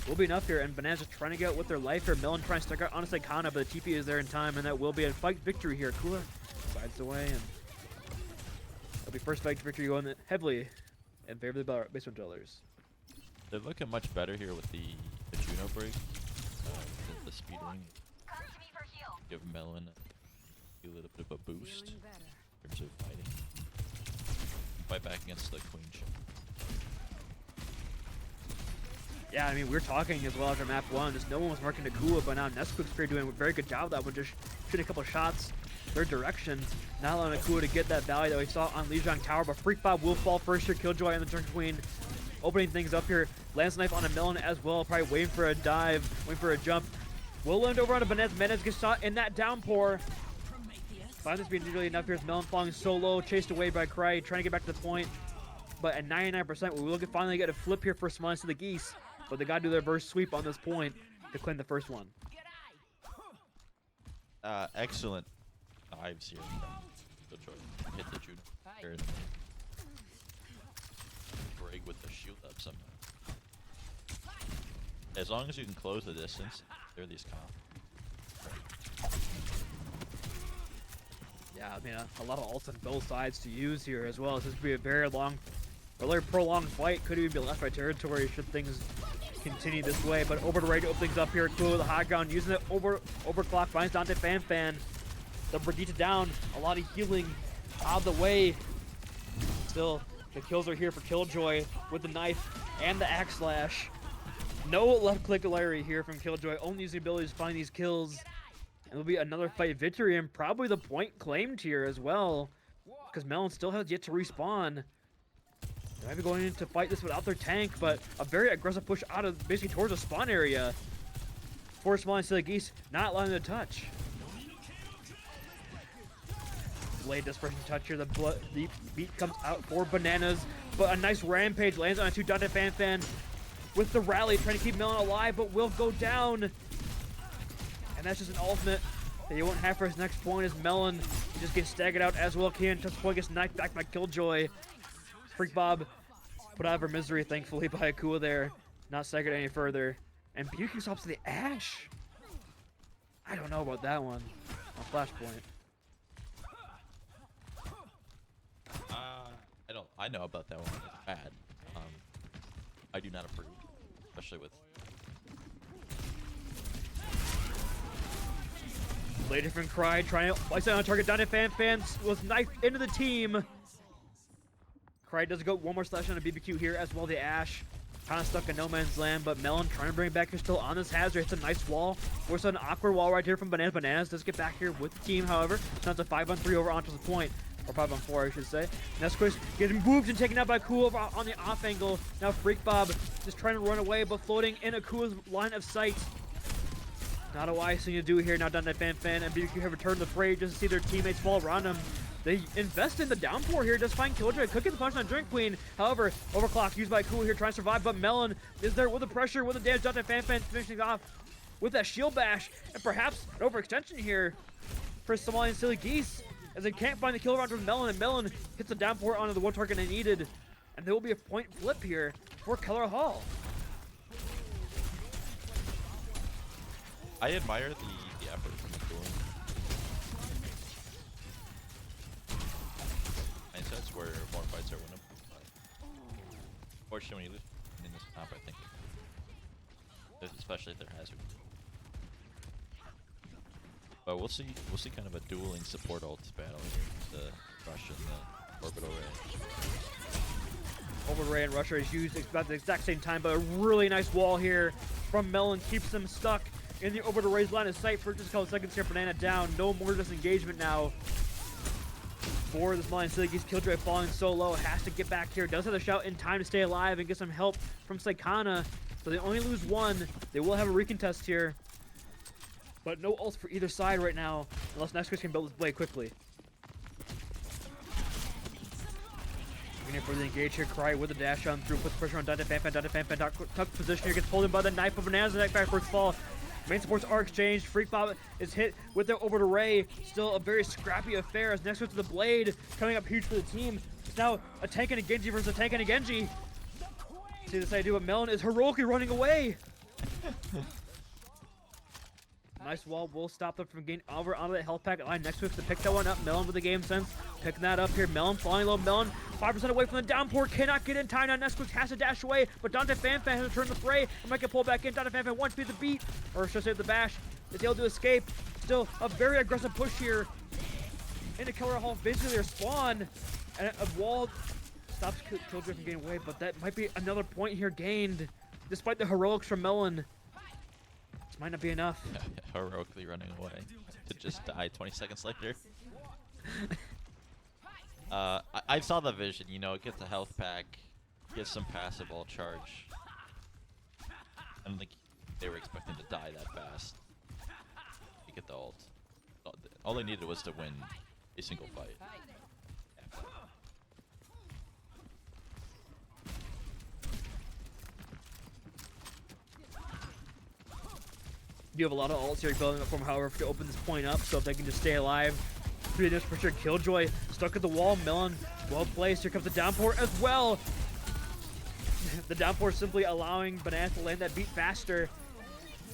Will be enough here, and Bananas just trying to get out with their life here. Melon trying to stick out on a Saikana, but the TP is there in time, and that will be a fight victory here. Cooler sides away, and it'll be first fight victory going heavily in favor of the Basement Dwellers. They're looking much better here with the Juno break. The speed ring. Give Melon a little bit of a boost in terms of fighting. Fight back against the Queen ship. Yeah, I mean, we're talking as well after map 1. Just no one was marking Nakua, but now Nesquik's here doing a very good job of that one. Just shooting a couple shots their direction. Not allowing Nakua to get that value that we saw on Lijiang Tower, but Freak Bob will fall first here. Killjoy and the Junker Queen opening things up here. Lands knife on a Melon as well, probably waiting for a dive, waiting for a jump. Will land over on a Banez. Banez gets shot in that downpour. Finds this being nearly enough here. Melon falling solo, chased away by Cry, trying to get back to the point. But at 99%, we will finally get a flip here for Somalian to the Geese. But they got to do their reverse sweep on this point to claim the first one. Excellent dives here. Good choice. Hit the Juno. Break with the shield up somehow. As long as you can close the distance, there are these comp. Yeah, I mean, a lot of ults on both sides to use here as well. This could be a very long, a very prolonged fight. Could even be left by territory should things continue this way. But over to ready to open things up here. Cool, the high ground using it. Overclock finds Dante Fan. The Brigitte down. A lot of healing out of the way. Still, the kills are here for Killjoy with the knife and the axe slash. No left click Larry here from Killjoy. Only using abilities to find these kills. And it'll be another fight victory and probably the point claimed here as well. Because Melon still has yet to respawn. They might be going in to fight this without their tank, but a very aggressive push out of basically towards the spawn area. For Somalian Silly Geese, not allowing them to touch. Blade desperation touch here. The beat comes out for Bananas, but a nice rampage lands on a 2 Dante Fan with the rally, trying to keep Melon alive, but will go down. And that's just an ultimate that he won't have for his next point as Melon just gets staggered out as well. Can touch point gets knocked back by Killjoy. Freak Bob put out of her misery, thankfully, by Akua there. Not staggered any further. And BQ stops to the Ash. I don't know about that one on Flashpoint. I know about that one. It's bad. I do not approve, especially with. Play different Cry, trying to slice out on target. Dante Fan was knifed into the team. Cry does go one more slash on a BBQ here as well. The Ash kind of stuck in no man's land, but Melon trying to bring it back here still on this Hazard. Hits a nice wall. Forces an awkward wall right here from Bananas. Bananas does get back here with the team, however. Now it's a 5-on-3 over onto the point. Or 5-on-4, I should say. Nesquik getting moved and taken out by Cool over on the off angle. Now Freak Bob just trying to run away, but floating in Akua's line of sight. Not a wise thing to do here. Now Dante Fan and BBQ have returned the fray just to see their teammates fall around him. They invest in the downpour here, just find Killjoy, cooking the punch on Drink Queen. However, overclock used by Kua here trying to survive, but Melon is there with the pressure, with the damage. Dante Fanfan finishing off with that shield bash, and perhaps an overextension here for Somalian Silly Geese, as they can't find the kill round from Melon, and Melon hits the downpour onto the one target they needed, and there will be a point flip here for Keller Hall. I admire the effort from the Cooling. Mindsets where more fights are winnable. Unfortunately, when you lose in this comp, I think, especially if they're hazard. But we'll see kind of a dueling support ults battle here. The Rush and the Orbital Ray. Orbital Ray and Rusher is used about the exact same time, but a really nice wall here from Melon keeps them stuck in the Orbital Ray's line of sight for just a couple seconds here. Banana down, no more disengagement now for this Somalian Silly Geese. Killjoy falling so low, has to get back here, does have the shout in time to stay alive and get some help from Saikana. So they only lose one, they will have a recontest here. But no ults for either side right now, unless Nexus can build this blade quickly. Looking for the engage here, Cry with the dash on through, puts pressure on Dante Fanfan. Dante Fanfan tucked position here, gets pulled in by the knife of Bananas, and that backwards fall. Main supports are exchanged, Freak Bob is hit with their Orbital Ray. Still a very scrappy affair as Nexus to the blade, coming up huge for the team. It's now a tank and a Genji versus a tank and a Genji. See this idea, but Melon is heroically running away. Nice wall will stop them from getting over onto that health pack line. Next to pick that one up. Melon with the game sense. Picking that up here. Melon flying low. Melon 5% away from the downpour. Cannot get in time now. Nesquik has to dash away, but Dante Fanfan has returned the fray and might get pulled back in. Dante Fanfan wants to be the beat, or should I say the bash, is able to escape. Still a very aggressive push here into Keller Hall. Basically their spawn, and a wall stops Killjoy from getting away, but that might be another point here gained, despite the heroics from Melon. This might not be enough. Heroically running away to just die 20 seconds later. I saw the vision, you know, get the health pack, get some passive all charge. I don't think they were expecting to die that fast. To get the ult. All they needed was to win a single fight. You have a lot of ults here building up from, however, to open this point up, so if they can just stay alive. 3 minutes for sure. Killjoy stuck at the wall. Melon well placed. Here comes the downpour as well. The downpour simply allowing Bananas to land that beat faster.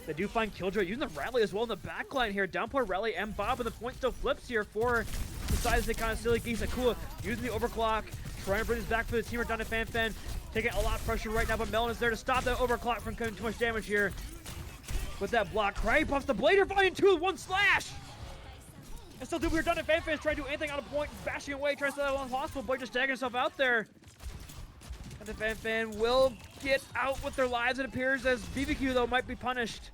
They do find Killjoy using the rally as well in the backline here. Downpour, rally, and Bob, and the point still flips here for the size they kind of Silly Geese. Akua using the overclock, trying to bring this back for the team. Dante Fanfan taking a lot of pressure right now, but Melon is there to stop that overclock from coming too much damage here. With that block, Cry pops the blade, finding 2 with 1 slash! And still do weird. Dante Fanfan is trying to do anything on a point, bashing away, trying to stay that one possible. Blade just tagging himself out there. Dante Fanfan will get out with their lives, it appears, as BBQ though might be punished.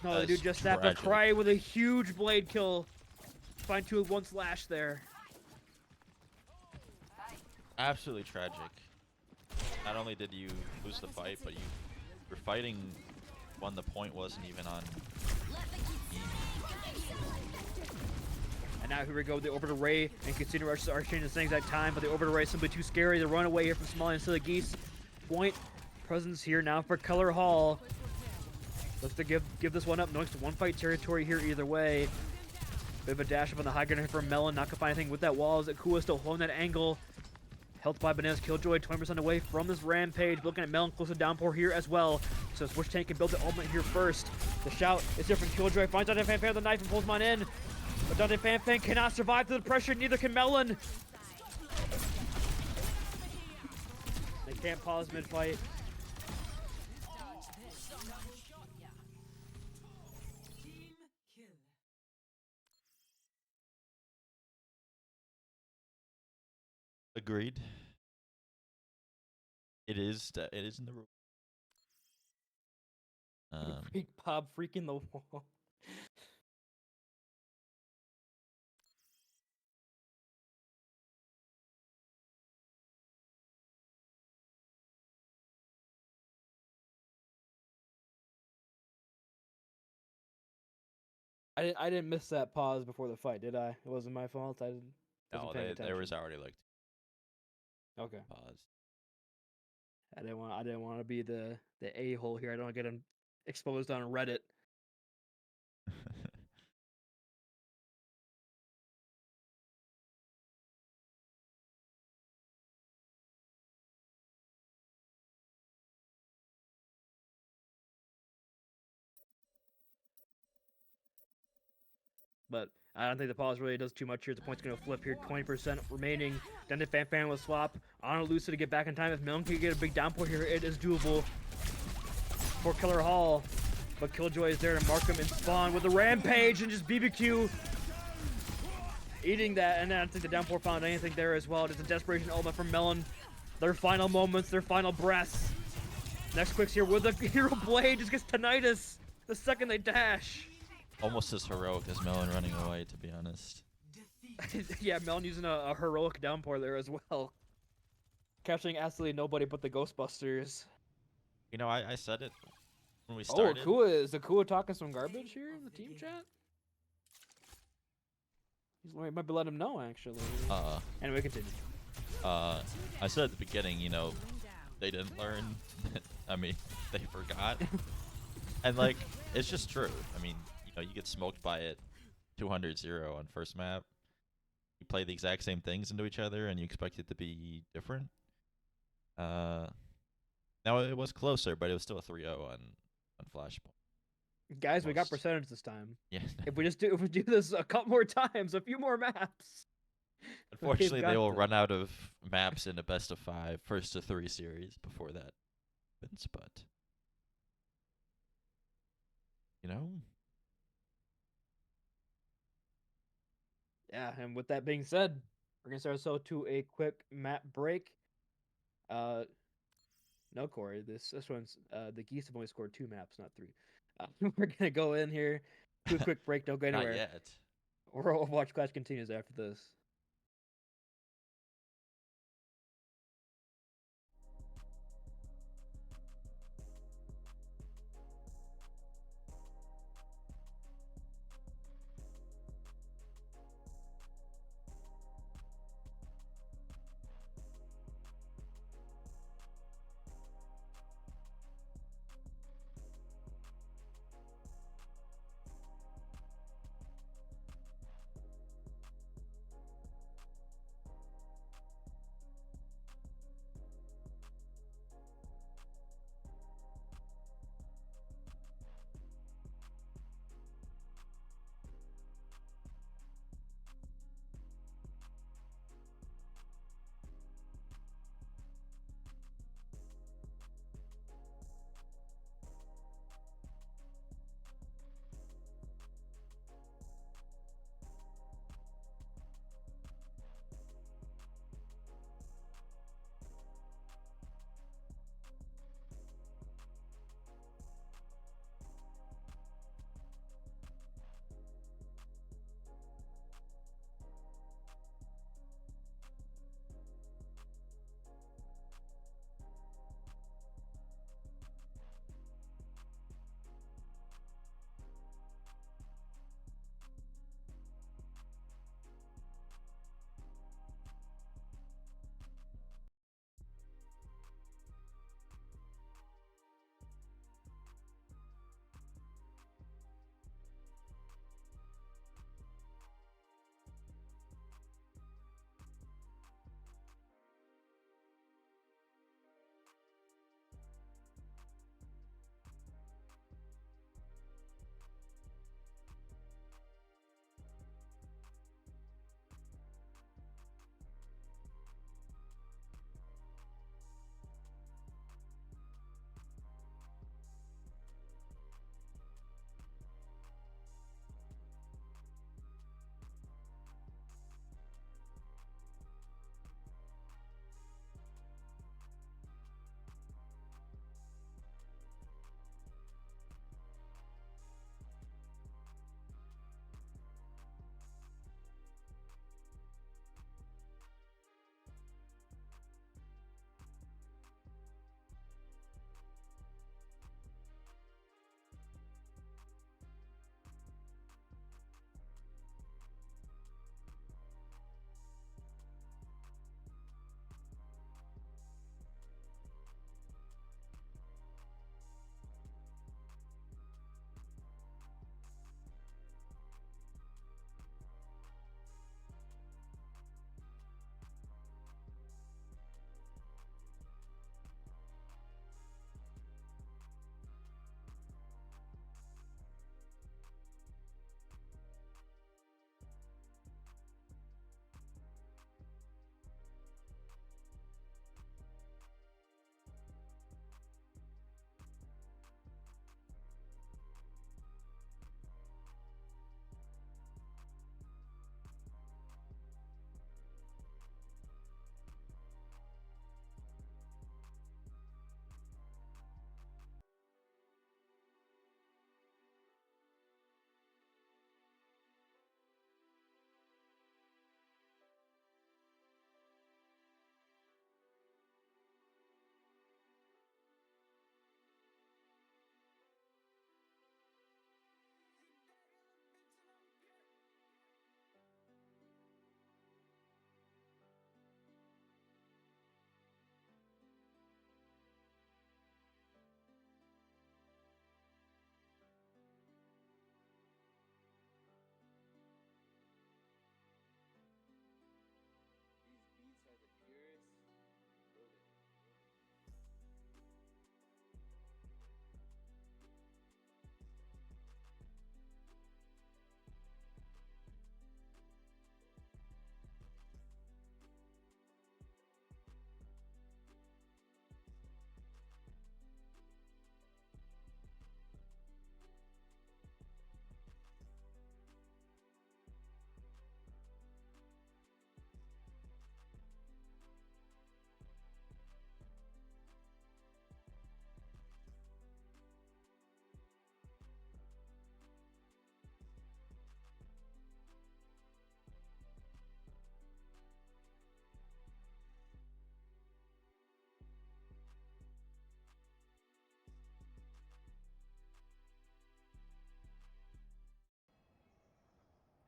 No, they do just that, but Cry with a huge blade kill. Find 2 with 1 slash there. Absolutely tragic. Not only did you lose the fight, but you were fighting when the point wasn't even on. And now here we go, the Orbital Ray and Continue Rush are changing things at time, but the Orbital Ray is simply too scary. The runaway here from Somalian Silly Geese. Point presence here now for Keller Hall. Looks to give this one up. No, it's 1 fight territory here either way. Bit of a dash up on the high ground here for Melon. Not gonna find anything with that wall. Is it Kua still holding that angle? Helped by Bananas. Killjoy 20% away from this rampage. Looking at Melon close to downpour here as well. So Switch Tank can build the ultimate here first. The shout is different. Killjoy finds Dante Fanfan with the knife and pulls him on in. But Dante Fanfan cannot survive through the pressure. Neither can Melon. They can't pause mid-fight. Team kill. Agreed. It is in the rule. Freak Bob freaking the wall. I didn't miss that pause before the fight, did I? It wasn't my fault. I didn't. Wasn't No, paying there was attention. already like Okay. pause. I didn't want to be the a-hole here. I don't want to get him exposed on Reddit. But I don't think the pause really does too much here. The point's going to flip here. 20% remaining. Then the Fan will swap on Elusa to get back in time. If Melon can get a big downpour here, it is doable for Keller Hall. But Killjoy is there to mark him and spawn with a rampage and just BBQ eating that. And I don't think the downpour found anything there as well. Just a desperation ultimate from Melon. Their final moments, their final breaths. Next quicks here with a Hero Blade just gets tinnitus the second they dash. Almost as heroic as Melon running away, to be honest. Yeah, Melon using a heroic downpour there as well. Capturing absolutely nobody but the Ghostbusters. You know, I said it when we Oh, started. is Akua talking some garbage here in the team chat? He might be letting him know, actually. Anyway, continue. I said at the beginning, you know, they didn't learn. I mean, they forgot. And like, it's just true. I mean, you know, you get smoked by it 200-0 on first map. You play the exact same things into each other, and you expect it to be different. Now it was closer, but it was still a 3-0 on Flashpoint. Guys, we got Almost. percentage this time. Yeah. If we do this a couple more times, a few more maps. Unfortunately, got they will this. run out of maps in a best of 5, first to 3 series before that happens. But you know, Yeah, and with that being said, we're gonna start ourselves to a quick map break. No, Corey, this one's the Geese have only scored 2 maps, not 3. We're gonna go in here, do a quick break. Don't go not anywhere. yet. Overwatch Clash continues after this.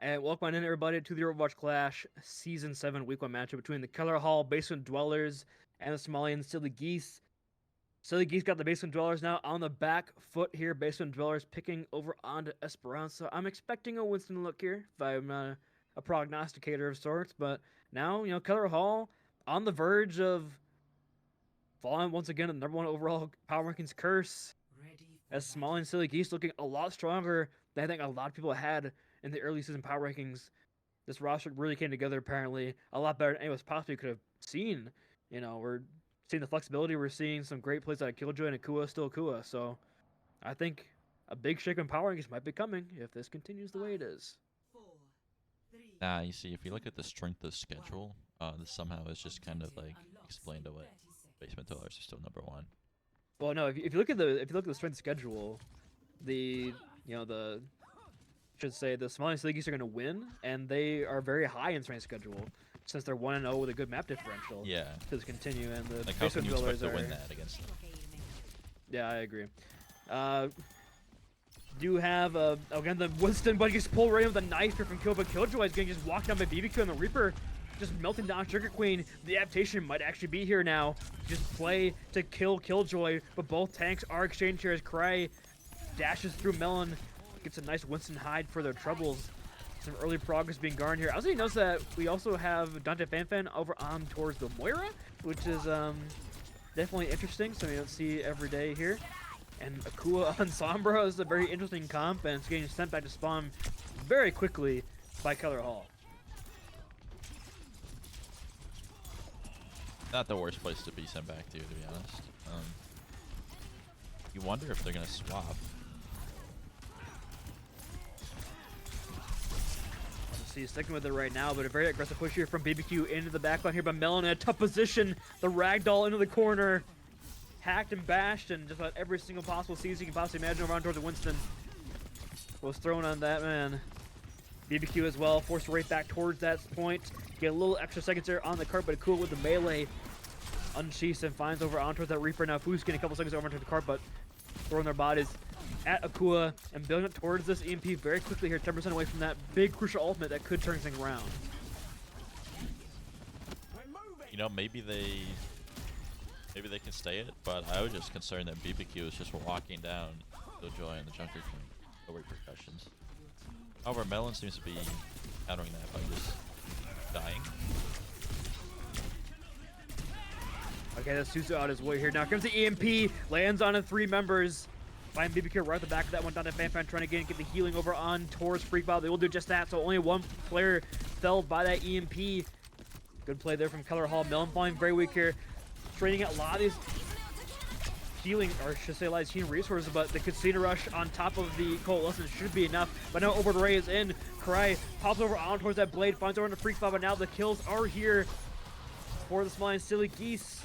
And welcome in everybody to the Overwatch Clash Season 7 Week 1 matchup between the Keller Hall Basement Dwellers and the Somalian Silly Geese. Silly Geese got the Basement Dwellers now on the back foot here. Basement Dwellers picking over onto Esperanza. I'm expecting a Winston look here, if I'm not a prognosticator of sorts. But now, Keller Hall on the verge of falling once again in the #1 overall power rankings curse. As Somalian Silly Geese looking a lot stronger than I think a lot of people had in the early season power rankings. This roster really came together apparently a lot better than any of us possibly could have seen. We're seeing the flexibility. We're seeing some great plays like Killjoy and Akua, still Akua. So I think a big shake in power rankings might be coming if this continues the way it is. Nah, you see, if you look at the strength of schedule, this somehow is just kind of like explained away. Basement Dwellers are still #1. Well, no, if you look at the strength schedule, the Somalian Silly Geese are going to win, and they are very high in strength schedule since they're 1-0 with a good map differential. Yeah. To continue, and the Like, how can Basement you expect Dwellers to win that against them? Yeah, I agree. Do have again the Winston, but he gets pulled right in with a knife here from Kill, but Killjoy is getting just walked down by BBQ, and the Reaper just melting down Sugar Queen. The adaptation might actually be here now. Just play to kill Killjoy, but both tanks are exchanged here as Cry dashes through Melon, gets a nice Winston hide for their troubles. Some early progress being garnered here. I also notice that we also have Dante Fanfan over on towards the Moira, which is definitely interesting. So we don't see every day here. And Akua on Sombra is a very interesting comp, and it's getting sent back to spawn very quickly by Keller Hall. Not the worst place to be sent back to be honest. You wonder if they're gonna swap. Let's see, sticking with it right now, but a very aggressive push here from BBQ into the backline here by Melon in a tough position. The ragdoll into the corner. Hacked and bashed, and just about every single possible season you can possibly imagine around towards the Winston was thrown on that man. BBQ as well, forced right back towards that point. Get a little extra seconds there on the cart, but cool with the melee. Unsheaths and finds over on towards that Reaper. Now Foos getting a couple seconds over onto the cart, but throwing their bodies at Akua and building up towards this EMP very quickly here, 10% away from that big crucial ultimate that could turn things around. Maybe they can stay it, but I was just concerned that BBQ is just walking down Killjoy and the Junker King. No repercussions. However, Melon seems to be countering that by just dying. Okay, that's Suso out his way here. Now comes the EMP, lands on 3 members. Find BBQ right at the back of that one. Down to Fanfan trying to get the healing over on towards Freak Ball. They will do just that, so only one player felled by that EMP. Good play there from Keller Hall. Melon falling very weak here. Training a lot of these healing, or should I say a lot of healing resources, but the Casino Rush on top of the Coalescence should be enough. But now Over the Ray is in. Cry pops over on towards that blade, finds over on the Freak Ball, but now the kills are here for the Somalian Silly Geese.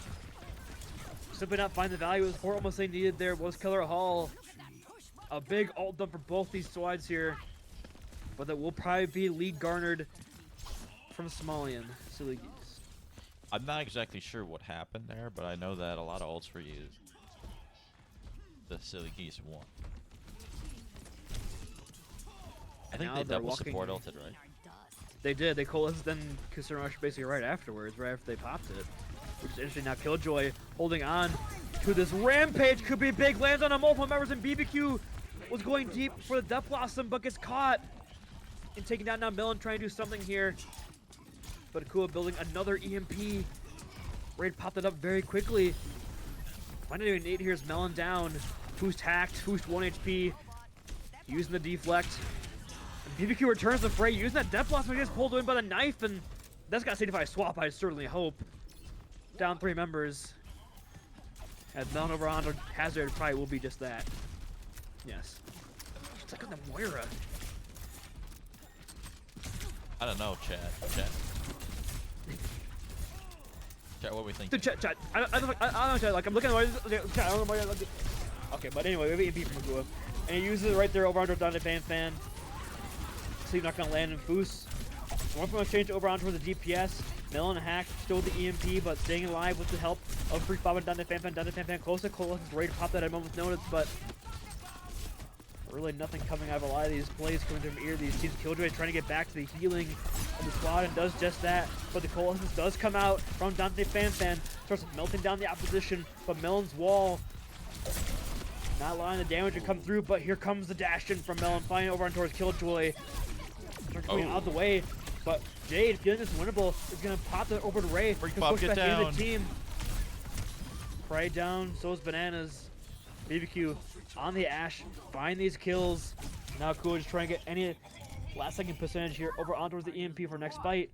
Simply not find the value of the support almost they needed there was Keller Hall. A big ult dump for both these squads here, but that will probably be lead garnered from Somalian Silly Geese. I'm not exactly sure what happened there, but I know that a lot of ults were used. The Silly Geese won. I think now they they're double walking- support ulted, right? They did. They coalesced, then Casino Rush basically right afterwards, right after they popped it. Which is interesting. Now Killjoy holding on to this rampage. Could be big. Lands on a multiple members, and BBQ was going deep for the Death Blossom, but gets caught. And taking down now Melon trying to do something here. But Akua building another EMP. Raid popped it up very quickly. Finding a nade here is Melon down. Foost hacked. Foost 1 HP. Using the deflect. And BBQ returns the fray. Using that Death Blossom, he gets pulled in by the knife. And that's got to signify a swap, I certainly hope. Down 3 members. As Melon over on Hazard probably will be just that. Yes. It's like on the Moira. I don't know, Chad. Chat, what do we think? Dude, chat. I don't know, chat. Like, I'm looking at chat. I don't know why. Okay, but anyway, we have EMP from Akua. And he uses it right there over under Dante Fanfan. So he's not going to land in Foos. One from exchange over on towards the DPS. Melon hack, still with the EMP, but staying alive with the help of Freak Bob and Dante Fanfan. Dante Fanfan close to Coalescence, ready to pop that at a moment's notice, but Really nothing coming out of a lot of these plays coming from either of these teams. Killjoy trying to get back to the healing of the squad and does just that. But the coalescence does come out from Dante Fanfan. Starts melting down the opposition. But Melon's wall not allowing the damage to come through. But here comes the dash in from Melon, flying over on towards Killjoy. Coming out of the way. But Jade, feeling this winnable, is going to pop it over to Ray. Freak To Bob, push get back into down. the team. Pride down, so is Bananas. BBQ on the Ash, find these kills. Now Kua just trying to get any last second percentage here over on towards the EMP for next fight.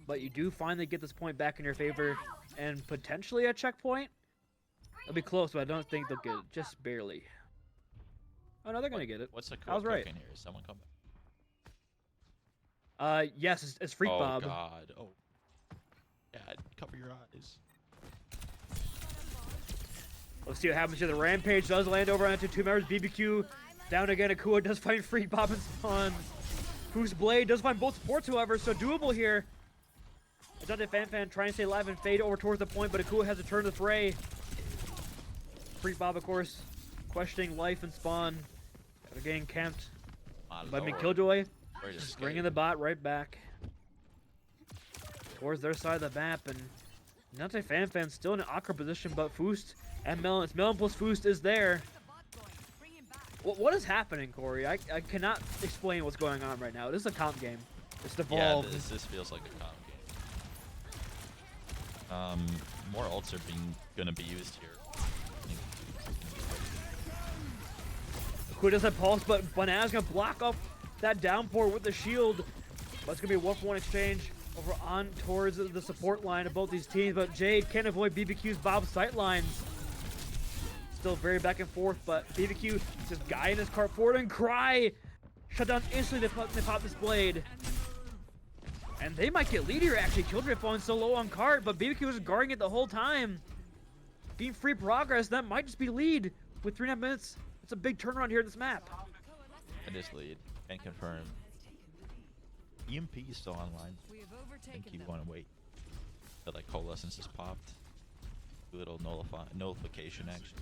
But you do finally get this point back in your favor and potentially a checkpoint. It'll be close, but I don't think they'll get it. Just barely. Oh no, they're gonna get it. What's the I was code right. cooking here? Is someone come back? Yes, it's Freak Oh Bob. God. Oh. God, cover your eyes. Let's see what happens here. The Rampage does land over onto two members. BBQ down again. Akua does find Freak Bob and spawn. Boost Blade does find both supports, however, so doable here. Dante Fanfan trying to stay alive and fade over towards the point, but Akua has to turn to the fray. Freak Bob, of course, questioning life and spawn. Getting camped by Killjoy. Just bringing the bot right back towards their side of the map, and Dante Fanfan still in an awkward position, but Foost and Melon, it's Melon plus Foost is there. What is happening, Corey? I cannot explain what's going on right now. This is a comp game. It's devolved. Yeah, this feels like a comp game. More ults are gonna be used here. Quick does have pulse, but Banana's gonna block off that downpour with the shield. But it's gonna be a 1-for-1 exchange over on towards the support line of both these teams. But Jade can't avoid BBQ's Bob's sight lines. Still very back and forth, but BBQ just guiding his cart forward, and Cry shut down instantly. They pop this blade. And they might get lead here, actually. Killjoy falling so low on cart, but BBQ was guarding it the whole time. Being free progress, that might just be lead with 3.5 minutes. It's a big turnaround here in this map. It is lead. Can confirm. EMP is still online. I think you want to wait till like coalescence is popped. A little nullification action.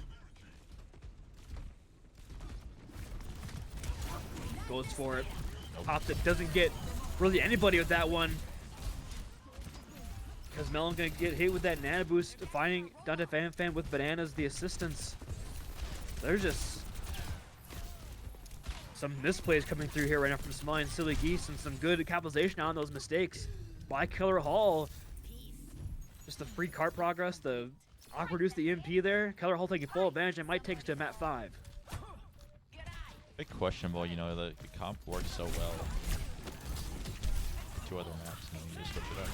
Goes for it. Nope. Pops it. Doesn't get really anybody with that one. Because Melon's going to get hit with that nano boost, finding Dante Fanfan with Bananas, the assistance. There's just some misplays coming through here right now from Somalian Silly Geese, and some good capitalization on those mistakes by Keller Hall. Just the free cart progress, the awkward use of the EMP there. Keller Hall taking full advantage and might take us to map 5. Bit questionable, you know, the comp works so well. 2 other maps, and then you just switch it up.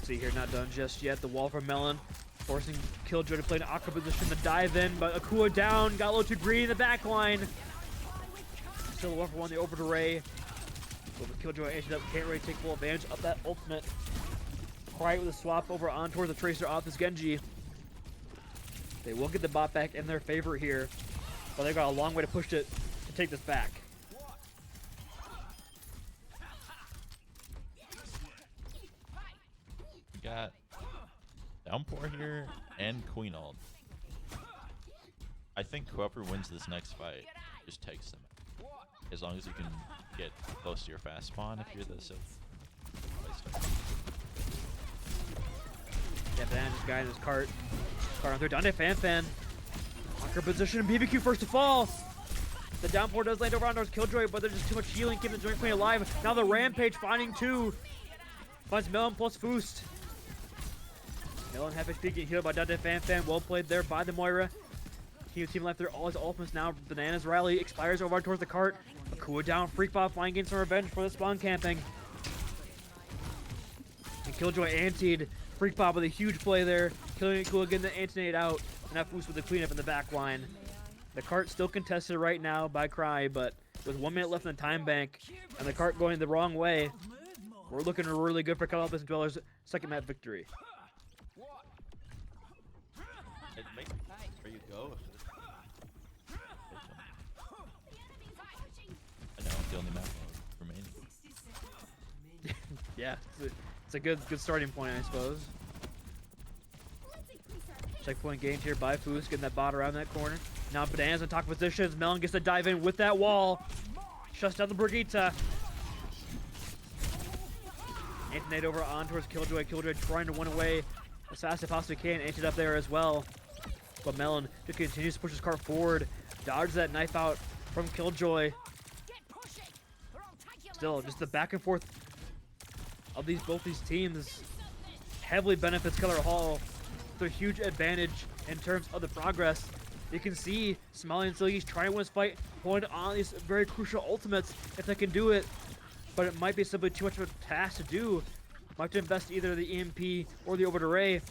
See here, not done just yet. The wall from Melon, forcing Killjoy to play an awkward position to dive in, but Akua down, got low to green in the back line. Still a 1-for-1, the over to Ray. But with Killjoy edged up, can't really take full advantage of that ultimate. Quiet with a swap over on towards the Tracer off this Genji. They will get the bot back in their favor here, but they've got a long way to push it to take this back. We got Downpour here and Queen ult. I think whoever wins this next fight just takes them. As long as you can get close to your fast spawn if you're the Sith. Yeah, Van just guiding his cart. Cart on through. Dante Fanfan. Locker position. BBQ first to fall. The downpour does land over on towards Killjoy, but there's just too much healing keeping the Joint Queen alive. Now the Rampage finding 2. Finds Melon plus Foost. Melon half HP getting healed by Dante Fanfan. Well played there by the Moira. Team left there. All his ultimates now. Bananas rally expires over towards the cart. Akua down. Freak Bob flying, getting some revenge for the spawn camping. And Killjoy antied Freak Bob with a huge play there. Killing Akua, getting the antinate out. And now Foost with the cleanup in the back line. The cart still contested right now by Cry, but with 1 minute left in the time bank and the cart going the wrong way, we're looking really good for Call and Dweller's second map victory. It makes where you go. I know, it's the only map remaining. Yeah, it's a good starting point, I suppose. Checkpoint gained here by Foos, getting that bot around that corner. Now Bananas in top positions. Melon gets to dive in with that wall. Shuts down the Brigitte. Anti-nade over on towards Killjoy. Killjoy trying to run away as fast as possibly can. Anti up there as well. But Melon just continues to push his cart forward. Dodges that knife out from Killjoy. Still, just the back and forth of both these teams heavily benefits Keller Hall. It's a huge advantage in terms of the progress. You can see Somalian and Silgies trying to win this fight, pulling on these very crucial ultimates if they can do it. But it might be simply too much of a task to do. Might have to invest either the EMP or the overed array.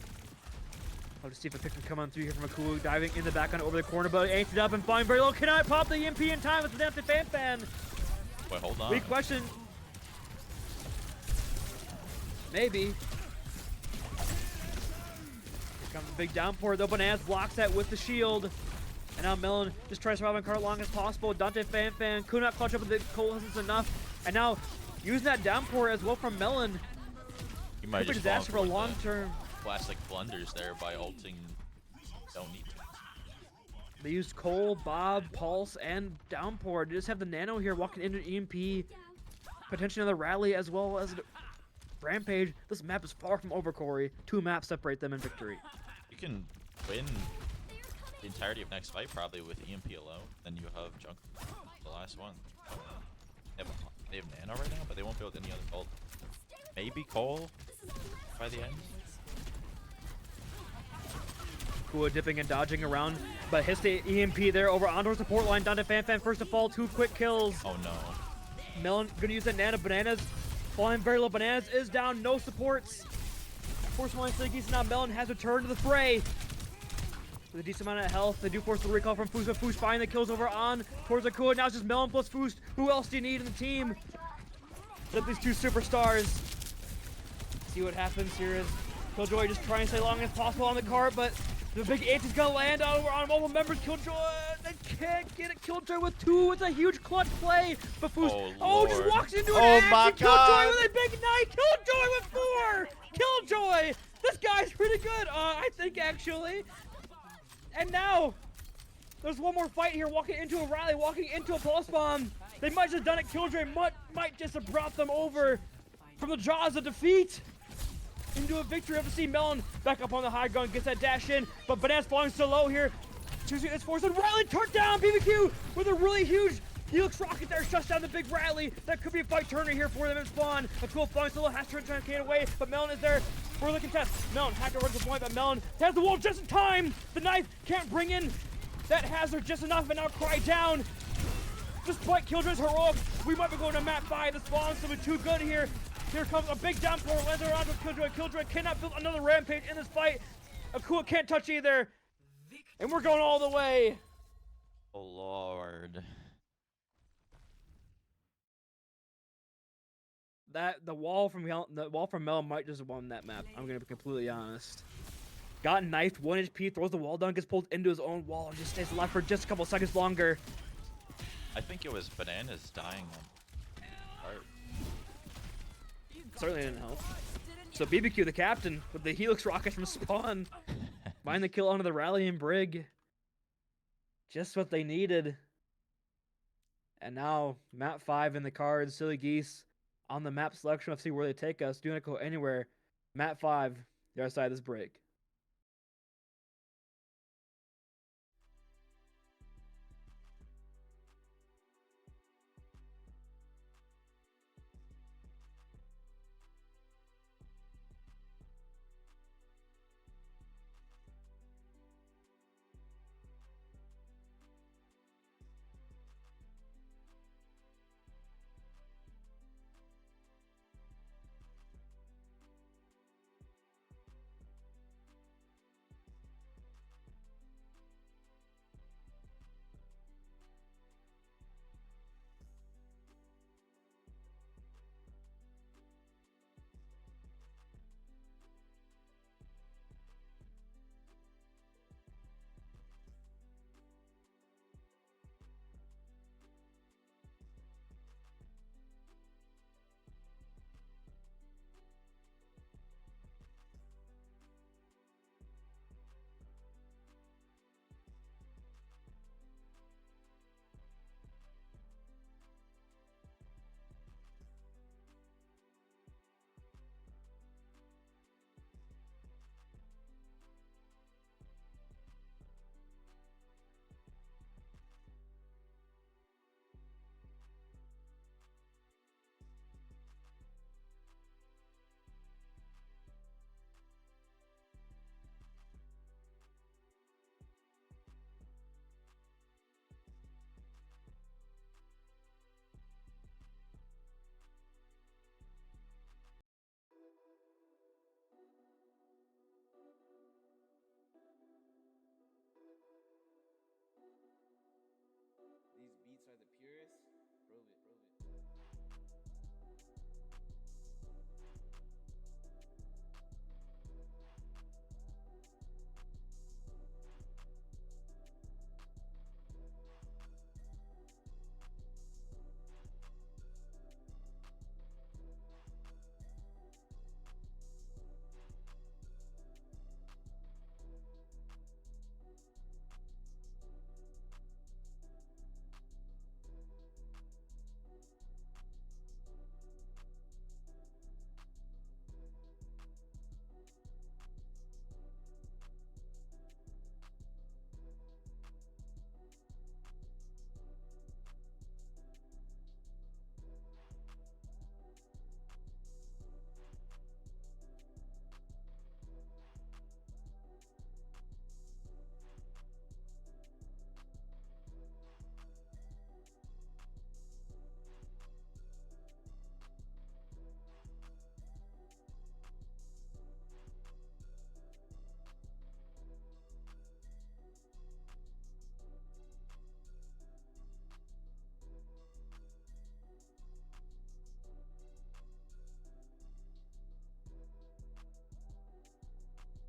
I'll just see if a pick can come on through here from Akua, diving in the back on over the corner, but aimed it up and flying very low. Cannot pop the EMP in time with the Dante Fan. Wait, hold on. Big question. Maybe. Here comes a big downpour though. Bananas blocks that with the shield. And now Melon just tries to survive on cart long as possible. Dante Fan could not clutch up with the coalescence enough. And now using that downpour as well from Melon. You might just disaster for a long term. Classic blunders there by ulting. Don't need to. They used Cole, Bob, Pulse, and Downpour. They just have the Nano here walking into EMP. Potentially another rally as well as Rampage. This map is far from over, Corey. 2 maps separate them in victory. You can win the entirety of next fight probably with EMP alone. Then you have Junk, the last one. They have Nano right now, but they won't build any other ult. Maybe Cole by the end. Kua dipping and dodging around, but hits the EMP there over onto support line. Down to Fan first to fall. 2 quick kills. Oh no. Melon gonna use that Nana. Bananas falling very low. Bananas is down. No supports. Force one Geese. Now Melon has returned to the fray with a decent amount of health. They do force the recall from Foos, but Foos finding the kills over on towards Akua. Now it's just Melon plus Foos. Who else do you need in the team? But these 2 superstars. See what happens here is Killjoy just trying to stay long as possible on the cart, but the big anti's gonna land over on mobile members. Killjoy, they can't get it. Killjoy with 2. It's a huge clutch play. But Foos, just walks into an axe. Killjoy with a big knife. Killjoy with 4. Killjoy, this guy's pretty good. I think actually. And now there's one more fight here. Walking into a rally, walking into a pulse bomb. They might just have done it. Killjoy might just have brought them over from the jaws of defeat into a victory. Of the see Melon back up on the high ground, gets that dash in, but Bananas falling so low here. Choosing this force and rally turned down. BBQ with a really huge Helix rocket there, shuts down the big rally. That could be a fight turner here for them in spawn. A cool falling so low, has to try to get away, but Melon is there for the contest. Melon had to run to the point, but Melon has the wall just in time. The knife can't bring in that hazard just enough, and now Cry down. Despite Killjoy's heroics, we might be going to map 5. The spawn's still too good here. Here comes a big downpour, lands around with Killjoy. Killjoy cannot build another rampage in this fight. Akua can't touch either. And we're going all the way. Oh Lord. The wall from Melon might just have won that map. I'm gonna be completely honest. Got knifed, 1 HP, throws the wall down, gets pulled into his own wall, and just stays alive for just a couple seconds longer. I think it was Bananas dying on heart. Certainly didn't help. So BBQ, the captain, with the Helix rocket from spawn, find the kill onto the rallying brig. Just what they needed. And now map 5 in the cards. Silly Geese on the map selection. Let's see where they take us. Do not go anywhere. Map 5, the other side of this break.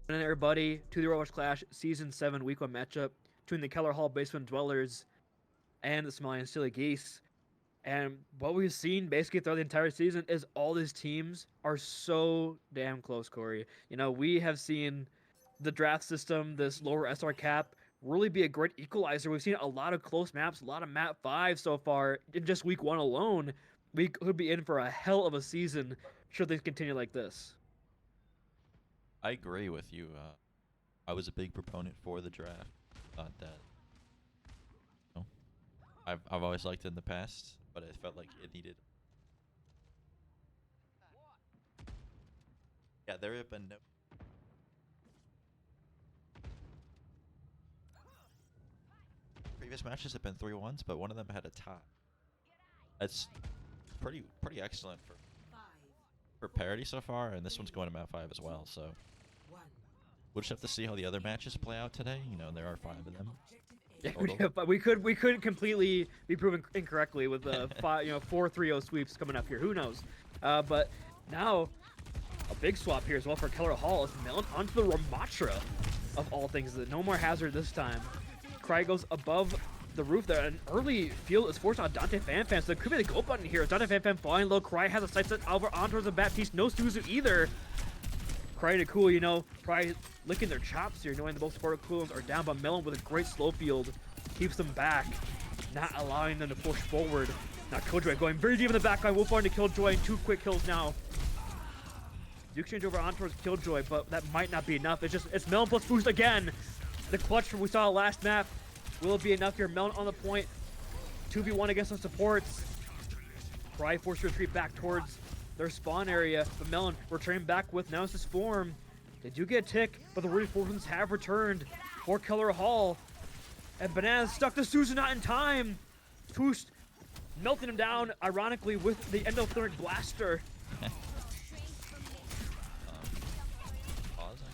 And everybody to the Overwatch Clash Season 7 Week 1 matchup between the Keller Hall Basement Dwellers and the Somalian Silly Geese. And what we've seen basically throughout the entire season is all these teams are so damn close, Corey. You know, we have seen the draft system, this lower SR cap, really be a great equalizer. We've seen a lot of close maps, a lot of map 5 so far in just Week 1 alone. We could be in for a hell of a season should things continue like this. I agree with you. I was a big proponent for the draft. Thought that, you know, I've always liked it in the past, but I felt like it needed. Yeah, there have been no. Previous matches have been 3-1s, but one of them had a tie. That's pretty excellent for parity so far, and this one's going to map 5 as well. So we'll just have to see how the other matches play out today. You know, there are 5 of them. Yeah, but we could completely be proven incorrectly with the 4 3-0 sweeps coming up here. Who knows? But now a big swap here as well for Keller Hall. It's Melon onto the Ramatra of all things. No more hazard this time. Cry goes above the roof there. An early field is forced on Dante Fanfan, so there could be the go button here. Dante Fanfan falling low. Cry has a sight set over onto the Baptiste. No Suzu either. Cry to cool, you know, Cry licking their chops here, knowing the both supportive coolers are down, but Melon with a great slow field keeps them back, not allowing them to push forward. Now Killjoy going very deep in the back line. Wolf to Killjoy, and 2 quick kills now. The exchange over on towards Killjoy, but that might not be enough. It's Melon plus boost again. The clutch from we saw last map. Will it be enough here? Melon on the point. 2v1 against some supports. Cry forced to retreat back towards their spawn area, but Melon returning back with Nemesis form. They do get a tick, but the reinforcements have returned for Keller Hall. And Bananas stuck to Susan not in time. Boost melting him down, ironically, with the endothermic blaster. Pausing.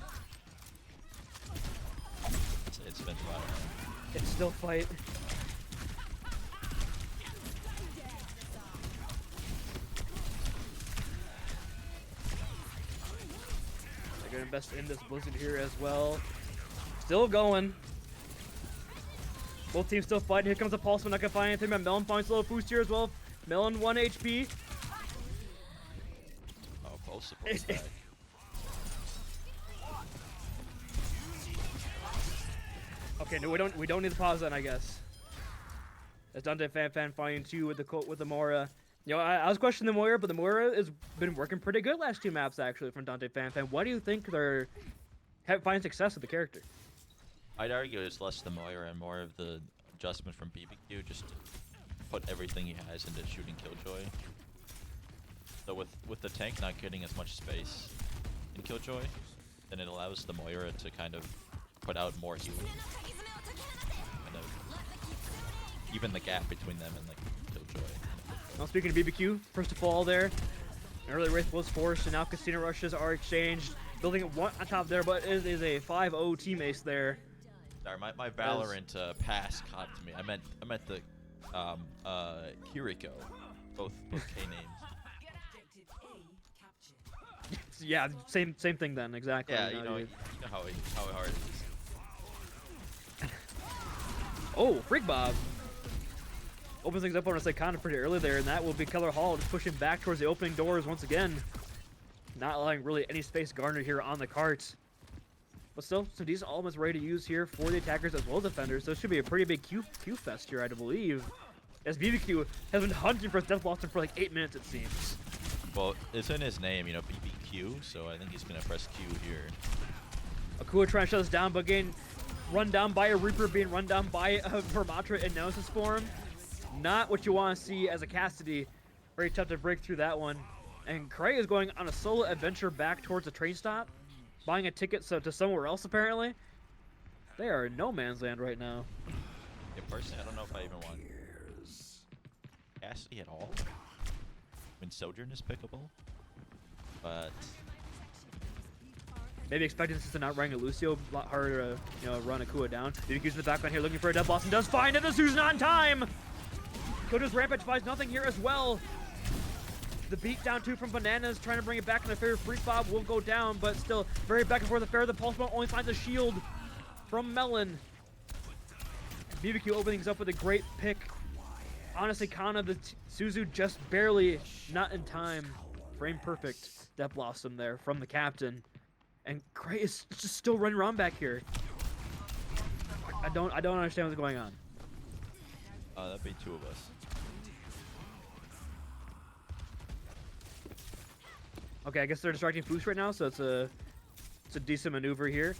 It's been fun. It's still fight. They're gonna invest in this Blizzard here as well. Still going. Both teams still fighting. Here comes the pulse, but not gonna find anything. But Melon finds a little boost here as well. Melon 1 HP. Oh, both supports back. Okay, no, we don't need to pause then, I guess. As Dante Fanfan finding 2 with the Moira. You know, I was questioning the Moira, but the Moira has been working pretty good last 2 maps actually from Dante Fanfan. Why do you think they're finding success with the character? I'd argue it's less the Moira and more of the adjustment from BBQ, just to put everything he has into shooting Killjoy. So with the tank not getting as much space in Killjoy, then it allows the Moira to kind of put out more healing. Kind of even the gap between them and like Killjoy. Well, speaking of BBQ, first to fall there. An early Wraith was forced, and now Casino Rushes are exchanged. Building it one on top there, but it is a 5-0 team ace there. Sorry, my Valorant pass caught to me. I meant the Kiriko. Both K names. Objective A captured. Yeah, same thing then, exactly. Yeah, you you know, know dude. how hard it is. Oh, Freak Bob. Opens things up on a Psychona pretty early there, and that will be Keller Hall just pushing back towards the opening doors once again. Not allowing really any space garnered here on the cart. But still, some decent elements ready to use here for the attackers as well as defenders. So it should be a pretty big Q fest here, I believe. As BBQ has been hunting for Death Blossom for like 8 minutes, it seems. Well, it's in his name, you know, BBQ, so I think he's gonna press Q here. Akua trying to shut us down, but getting run down by a Reaper, being run down by a Vermatra in Nemesis form. Not what you want to see as a Cassidy. Very tough to break through that one. And Cray is going on a solo adventure back towards the train stop, buying a ticket to somewhere else apparently. They are in no man's land right now. Yeah, personally, I don't know if I even want Cassidy at all. I mean, Sojourn is pickable, but Maybe expecting this to not running a Lucio, a lot harder to run Akua down. BBQ's in the background here looking for a Death Blossom, does find it, the Sue's not in time! Kodo's Rampage finds nothing here as well. The beat down two from Bananas, trying to bring it back in the fair. Freak Bob will go down, but still very back and forth affair. The Pulse Bomb only finds a shield from Melon. BBQ opening things up with a great pick. Honestly, Kana, the Suzu just barely not in time. Frame perfect Death Blossom there from the captain. And Cray is just still running around back here. I don't understand what's going on. that'd be two of us. Okay, I guess they're distracting Foos right now, so it's a decent maneuver here.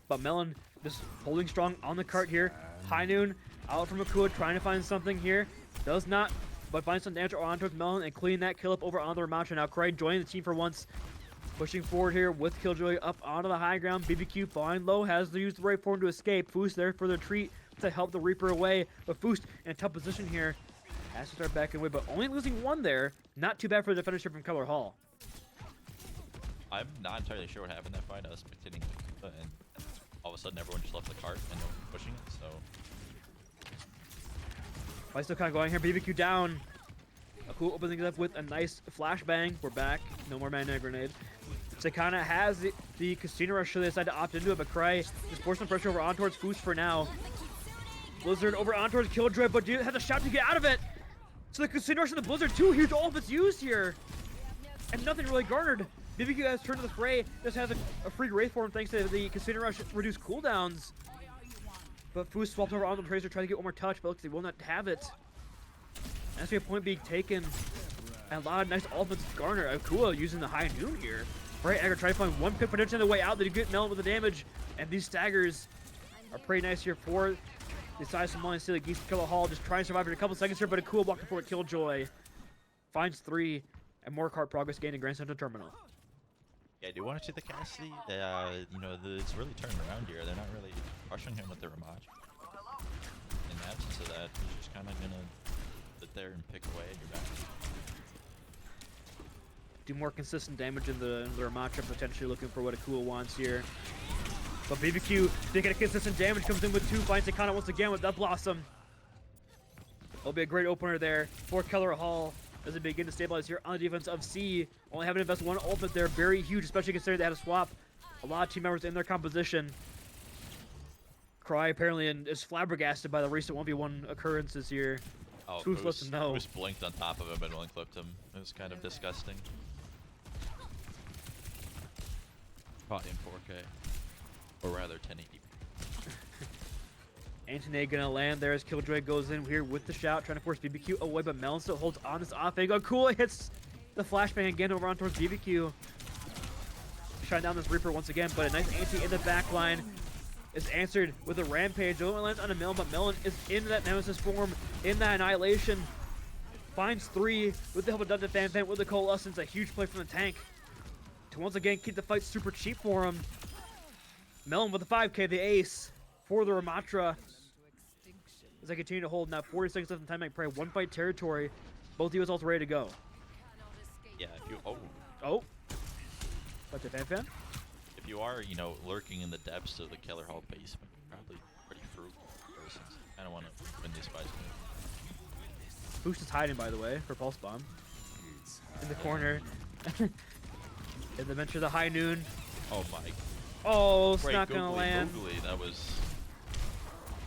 But Melon just holding strong on the cart here. High Noon out from Akua, trying to find something here. Does not, but finds some damage on towards Melon and clean that kill up over onto Ramatra. Now Cray joining the team for once. Pushing forward here with Killjoy up onto the high ground. BBQ flying low, has to use the right form to escape. Foos there for the retreat to help the Reaper away. But Foos in a tough position here. Has to start backing away, but only losing one there. Not too bad for the defenders here from Keller Hall. I'm not entirely sure what happened in that fight. I was spectating, and all of a sudden everyone just left the cart and no one was pushing it, so... Fight still kind of going here. BBQ down. Akua opens things up with a nice flashbang. We're back. No more Magnet Grenade. Sakana has the Casino Rush, so they decide to opt into it, but Cry just forcing pressure over on towards Foos for now. Blizzard over on towards Killjoy, but dude has a shot to get out of it. So the Casino Rush and the Blizzard, two huge ultimates used here. And nothing really garnered. BBQ has turned to the fray, just has a free Wraith form thanks to the Casino Rush reduced cooldowns. But Foos swapped over onto the Tracer, trying to get one more touch, but looks like he will not have it. That's a point being taken. And a lot of nice ultimates garner. Akua using the High Noon here. Right, Aggro trying to find one pick potentially on the way out that he get Melon with the damage. And these staggers are pretty nice here for the size of Somalian Steely Geese. Keller Hall just trying to survive for a couple seconds here, but Akua walking forward Killjoy. Finds 3 and more card progress gained in Grand Central Terminal. Yeah, I do want to see the Cassidy. It's really turned around here. They're not really rushing him with their Ramaj. In the absence of that, he's just kind of going to sit there and pick away at your back. Do more consistent damage in the Ramatra, potentially looking for what Akua wants here. But BBQ, they get a consistent damage, comes in with 2, finds Sakana once again with Death Blossom. It'll be a great opener there for Keller Hall as they begin to stabilize here on the defense of C. Only having to invest 1 ultimate there, very huge, especially considering they had to swap a lot of team members in their composition. Cry apparently is flabbergasted by the recent 1v1 occurrences here. Oh, Foos lets him know. Foos blinked on top of him and one clipped him. It was kind of disgusting. Caught in 4K. Or rather 1080p. Antony gonna land there as Killjoy goes in here with the shout, trying to force BBQ away, but Melon still holds on this off angle. Cool, hits the flashbang again over on towards BBQ. Shutting down this Reaper once again, but a nice anti in the back line is answered with a Rampage. It only lands on a Melon, but Melon is in that Nemesis form, in that Annihilation. Finds 3 with the help of Dungeon Fan with the Coalescence. A huge play from the tank to once again keep the fight super cheap for him. Melon with the 5k, the ace for the Ramatra. As I continue to hold now 40 seconds left in time, I pray 1 fight territory. Both US ults ready to go. Yeah, if you What's it, Fan? if you are, lurking in the depths of the Keller Hall basement, you're probably pretty frugal person. I don't want to win these fights. Boost is hiding, by the way, for Pulse Bomb. In the corner. In the mention of the high noon. Oh my. Oh, it's Great not going to googly land. moogly, that was.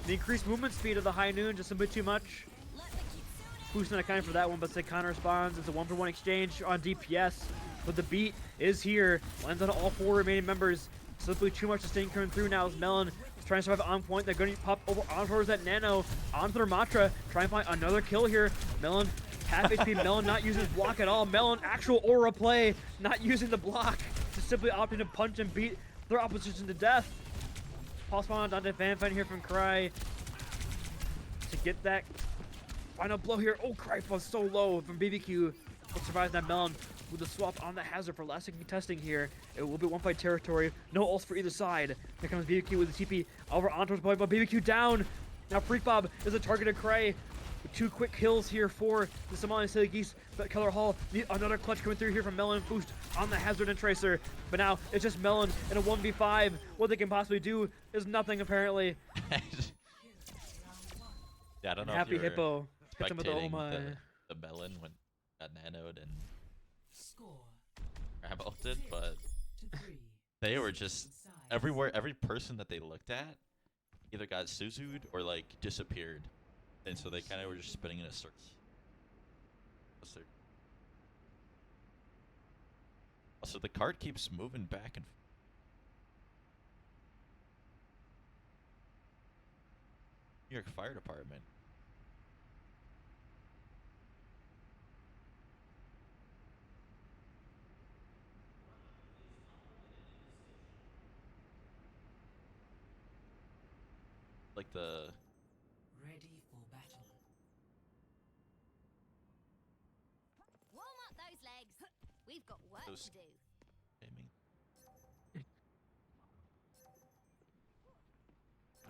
The increased movement speed of the high noon, just a bit too much. Boost not accounting for that one, but Seikana responds. It's a 1-for-1 exchange on DPS. But the beat is here. Lands on all 4 remaining members. Simply too much sustain coming through now as Melon is trying to survive on point. They're going to pop over on towards that Nano. Onto their Matra. Try and find another kill here. Melon, half HP. Melon not using his block at all. Melon, actual aura play. Not using the block. Just simply opting to punch and beat their opposition to death. Pulse Bomb on Dante Fan fighting here from Cry. To get that final blow here. Oh, Cry falls so low from BBQ. But survives that Melon with the swap on the hazard for last second testing here. It will be 1-fight territory. No ults for either side. Here comes BBQ with the TP over onto his boy, but BBQ down. Now Freak Bob is a target of Cray. With 2 quick kills here for the Somalian Geese. But Keller Hall, another clutch coming through here from Melon. Boost on the hazard and Tracer. But now it's just Melon in a 1v5. What they can possibly do is nothing apparently. Yeah, I don't know Happy if you were Hippo. Hits him with the oh spectating my. the melon when got nanoed and Score grab ulted, but to 3. they were just everywhere. Every person that they looked at either got Suzu'd or like disappeared, and so they kind of were just spinning in a circle. Also, the card keeps moving back and. New York Fire Department. Like the. Ready for battle. Warm up those legs. We've got work Those- to do. Gaming.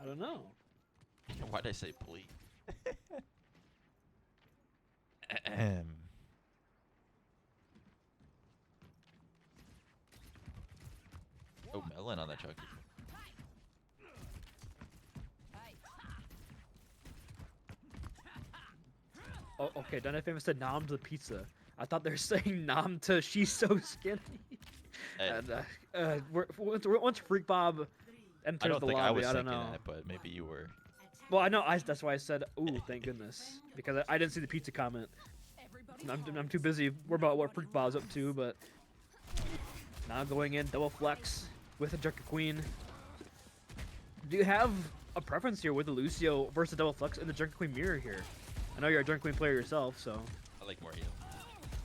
I don't know. Why'd I say please? Ahem. Oh, melon on that chucky. Oh, okay. Dante Famous said nom to the pizza. I thought they were saying nom to she's so skinny. Hey, And once Freak Bob I enters don't the think lobby, I was don't thinking know. that, but maybe you were. Well, I know. That's why I said, "Ooh, thank goodness," because I didn't see the pizza comment. I'm too busy worried about what Freak Bob's up to. But now going in double flex with a Junker Queen. Do you have a preference here with the Lucio versus the double flex and the Junker Queen mirror here? I know you're a Junker Queen player yourself, so I like Mario.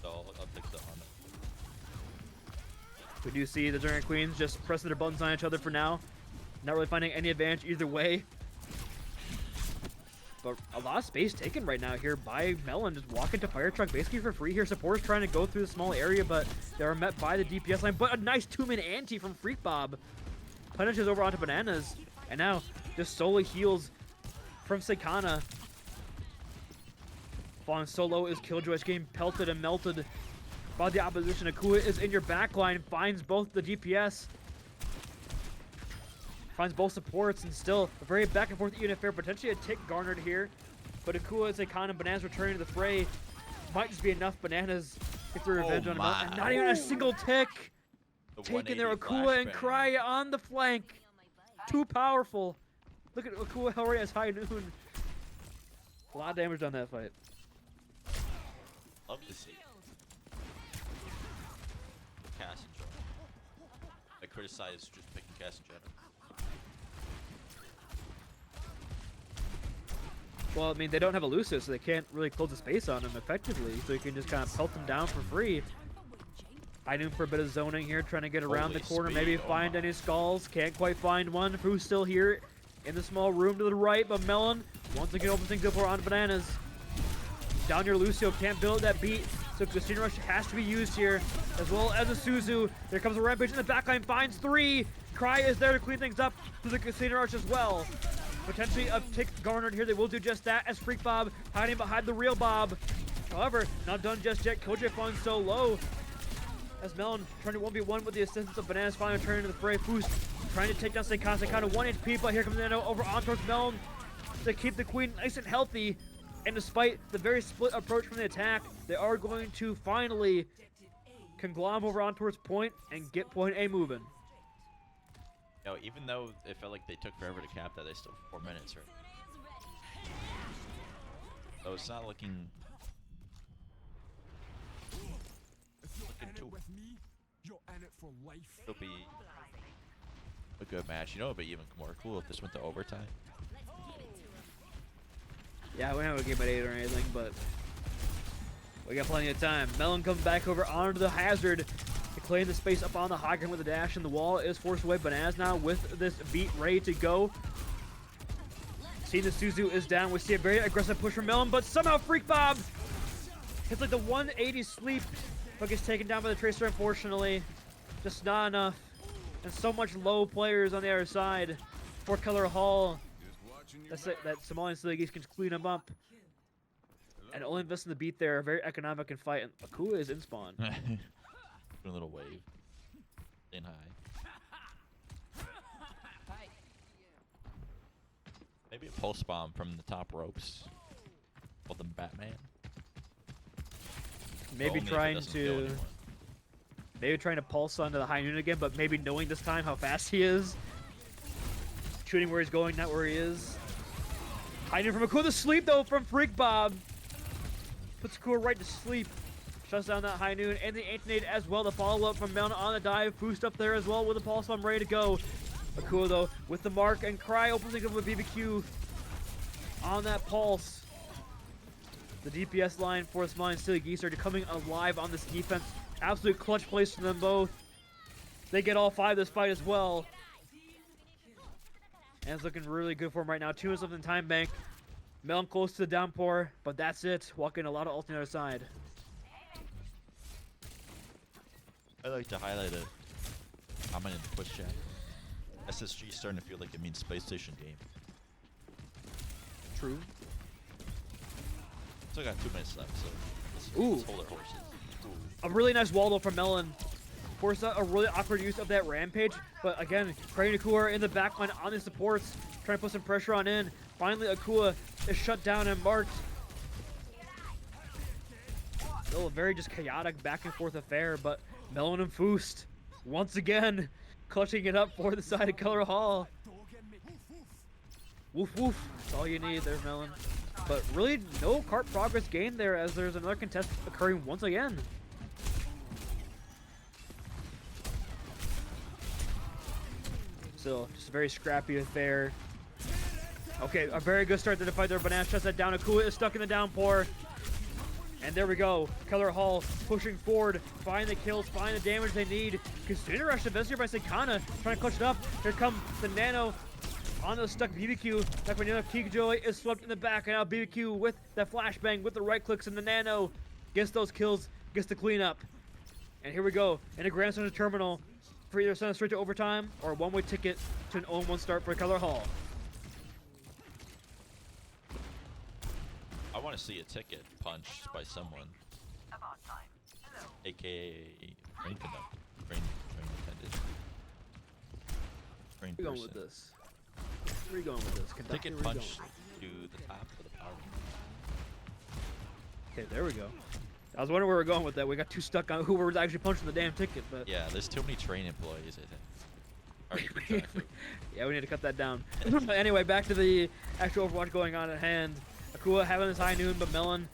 So I'll take the Honda. we do see the Junker Queens just pressing their buttons on each other for now. Not really finding any advantage either way. But a lot of space taken right now here by Melon, just walking to Fire Truck basically for free here. Supporters trying to go through the small area, but they are met by the DPS line. But a nice 2-min anti from Freak Bob. Punishes over onto Bananas. And now just solely heals from Seikana. Falling solo is Killjoy's getting pelted and melted by the opposition. Akua is in your backline, finds both the DPS. Finds both supports and still a very back and forth even affair. Potentially a tick garnered here. But Akua, Seikana, and Bananas returning to the fray. Might just be enough. Bananas get the revenge on him. And not even a single tick. The Taking their 180 Akua and flashbang. Cry on the flank. Too powerful. Look at Akua already has high noon. A lot of damage on that fight. Love to see. Cass and Jordan. I criticize just picking Cass and Jordan. Well, I mean, they don't have a Lucio, so they can't really close the space on him effectively. So you can just kind of pelt him down for free. I knew for a bit of zoning here, trying to get around the Holy corner, speed, maybe oh find my. any skulls. Can't quite find one. Who's still here in the small room to the right, but Melon once again opens things up for on Bananas. Down your Lucio, can't build that beat, so Casino Rush has to be used here, as well as a Suzu. There comes a Rampage in the backline, finds 3. Cry is there to clean things up for the Casino Rush as well. Potentially a tick garnered here. They will do just that as Freak Bob hiding behind the real Bob. However, not done just yet. Killjoy falling so low. As Melon trying to 1v1 with the assistance of Bananas finally returning to the fray. Foos trying to take down Seikana. Seikana 1 HP, but here comes Nano over on towards Melon to keep the Queen nice and healthy. And despite the very split approach from the attack, they are going to finally conglomerate over on towards point and get point A moving. You know, even though it felt like they took forever to cap that, they still 4 minutes, right? So it's not looking too. It'll be a good match. You know, it'd be even more cool if this went to overtime. Yeah, we don't have a game at 8 or anything, but we got plenty of time. Melon comes back over onto the hazard to claim the space up on the high ground with a dash, and the wall is forced away. Banaz now with this beat ready to go. See the Suzu is down. We see a very aggressive push from Melon, but somehow Freak Bob hits like the 180 sleep, but gets taken down by the Tracer, unfortunately. Just not enough. And so much low players on the other side for Keller Hall. That's it, that Somalian Geese can clean them up. And only invest in the beat there. Very economic in fight. And Akua is in spawn. Doing a little wave. Staying high. Maybe a pulse bomb from the top ropes. Call them Batman. Maybe Only if it trying doesn't kill to anyone. maybe trying to pulse onto the high noon again, but maybe knowing this time how fast he is. Shooting where he's going, not where he is. High noon from Akua. The sleep though from Freak Bob. Puts Akua right to sleep. Shuts down that high noon and the anti-nade as well. The follow-up from Mount on the dive. Boost up there as well with the pulse bomb ready to go. Akua though with the mark and Cry opens it up with BBQ on that pulse. The DPS line for the Somalian Geese are coming alive on this defense. Absolute clutch plays from them both. They get all 5 this fight as well. And it's looking really good for him right now. 2 minutes left in time bank. Melon close to the downpour, but that's it. Walking a lot of ult on the other side. I'd like to highlight a comment in the Twitch chat. SSG is starting to feel like it means Space Station game. True. Still got 2 minutes left, so let's hold our horses. Ooh. A really nice wall though from Melon. Forced out a really awkward use of that rampage, but again, Crane Akua in the backline on the supports, trying to put some pressure on in. Finally, Akua is shut down and marked. Still a very just chaotic back and forth affair, but Melon and Foost once again clutching it up for the side of Keller Hall. Woof woof, that's all you need there, Melon. But really no cart progress gained there as there's another contest occurring once again. Still, just a very scrappy affair. Okay, a very good start to the fight there. Banana shuts that down. Akua is stuck in the downpour. And there we go. Keller Hall pushing forward. Find the kills, find the damage they need. Consider rush the best here by Sekana. Trying to clutch it up. Here comes the Nano onto the stuck BBQ. Back when Killjoy is swept in the back. And now BBQ with that flashbang, with the right clicks and the Nano. Gets those kills, gets the cleanup. And here we go. In a Grand Center Terminal. For either send straight to overtime or a one-way ticket to an 0-1 start for Keller Hall. I want to see a ticket punched by someone. AKA Train Conductor. Train attendant. Train Where are you going person. with this? Where are you going with this? Conductor, Ticket where are you punch going? to the top for the power. Okay, there we go. I was wondering where we're going with that. We got too stuck on who was actually punching the damn ticket, but Yeah, there's too many train employees, I think. Hard to keep track of. yeah, we need to cut that down. Anyway, back to the actual Overwatch going on at hand. Akua having this high noon, but Melon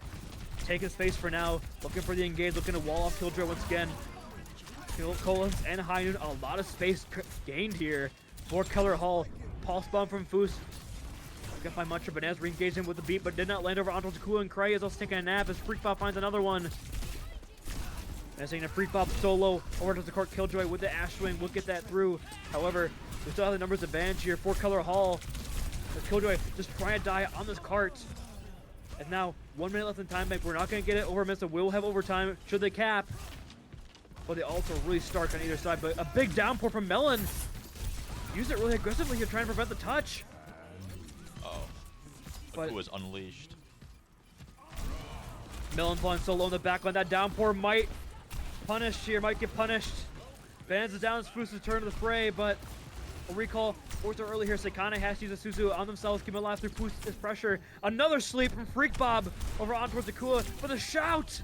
taking space for now. Looking for the engage, looking to wall off Killjoy once again. Collins and high noon, a lot of space gained here for Keller Hall. Pulse bomb from Foos. Can't find much of Banez, re-engaged him with the beat, but did not land over onto Akua, and Cray is also taking a nap as Freak Bob finds another one. And seeing a Freak Bob solo over to the court. Killjoy with the Ash Swing will get that through. However, we still have the numbers advantage here for Keller Hall. As Killjoy just trying to die on this cart. And now 1 minute left in time bank. We're not going to get it over Missa. We'll have overtime should they cap. But they also really stark on either side. But a big downpour from Melon. Use it really aggressively here, trying to prevent the touch. But was unleashed. Melon flying solo in the back line. That downpour might punish here, might get punished. Bands is down, Spruce's turn to the fray, but A recall forced early here. Sakana has to use a Suzu on themselves. Keep it alive through boost this pressure. Another sleep from Freak Bob over on towards Akua. But the shout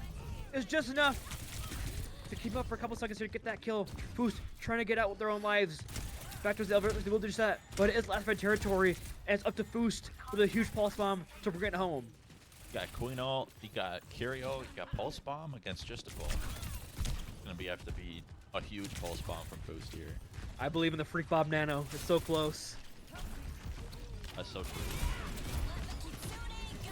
is just enough to keep up for a couple seconds here to get that kill. Boost trying to get out with their own lives. Back towards the elevator, they will do that, but it is last red territory, and it's up to Boost with a huge pulse bomb to bring it home. You got Queen ult, you got Curio, you got Pulse Bomb against Justical. It's gonna have to be a huge Pulse Bomb from Boost here. I believe in the Freak Bob Nano. It's so close. That's so true.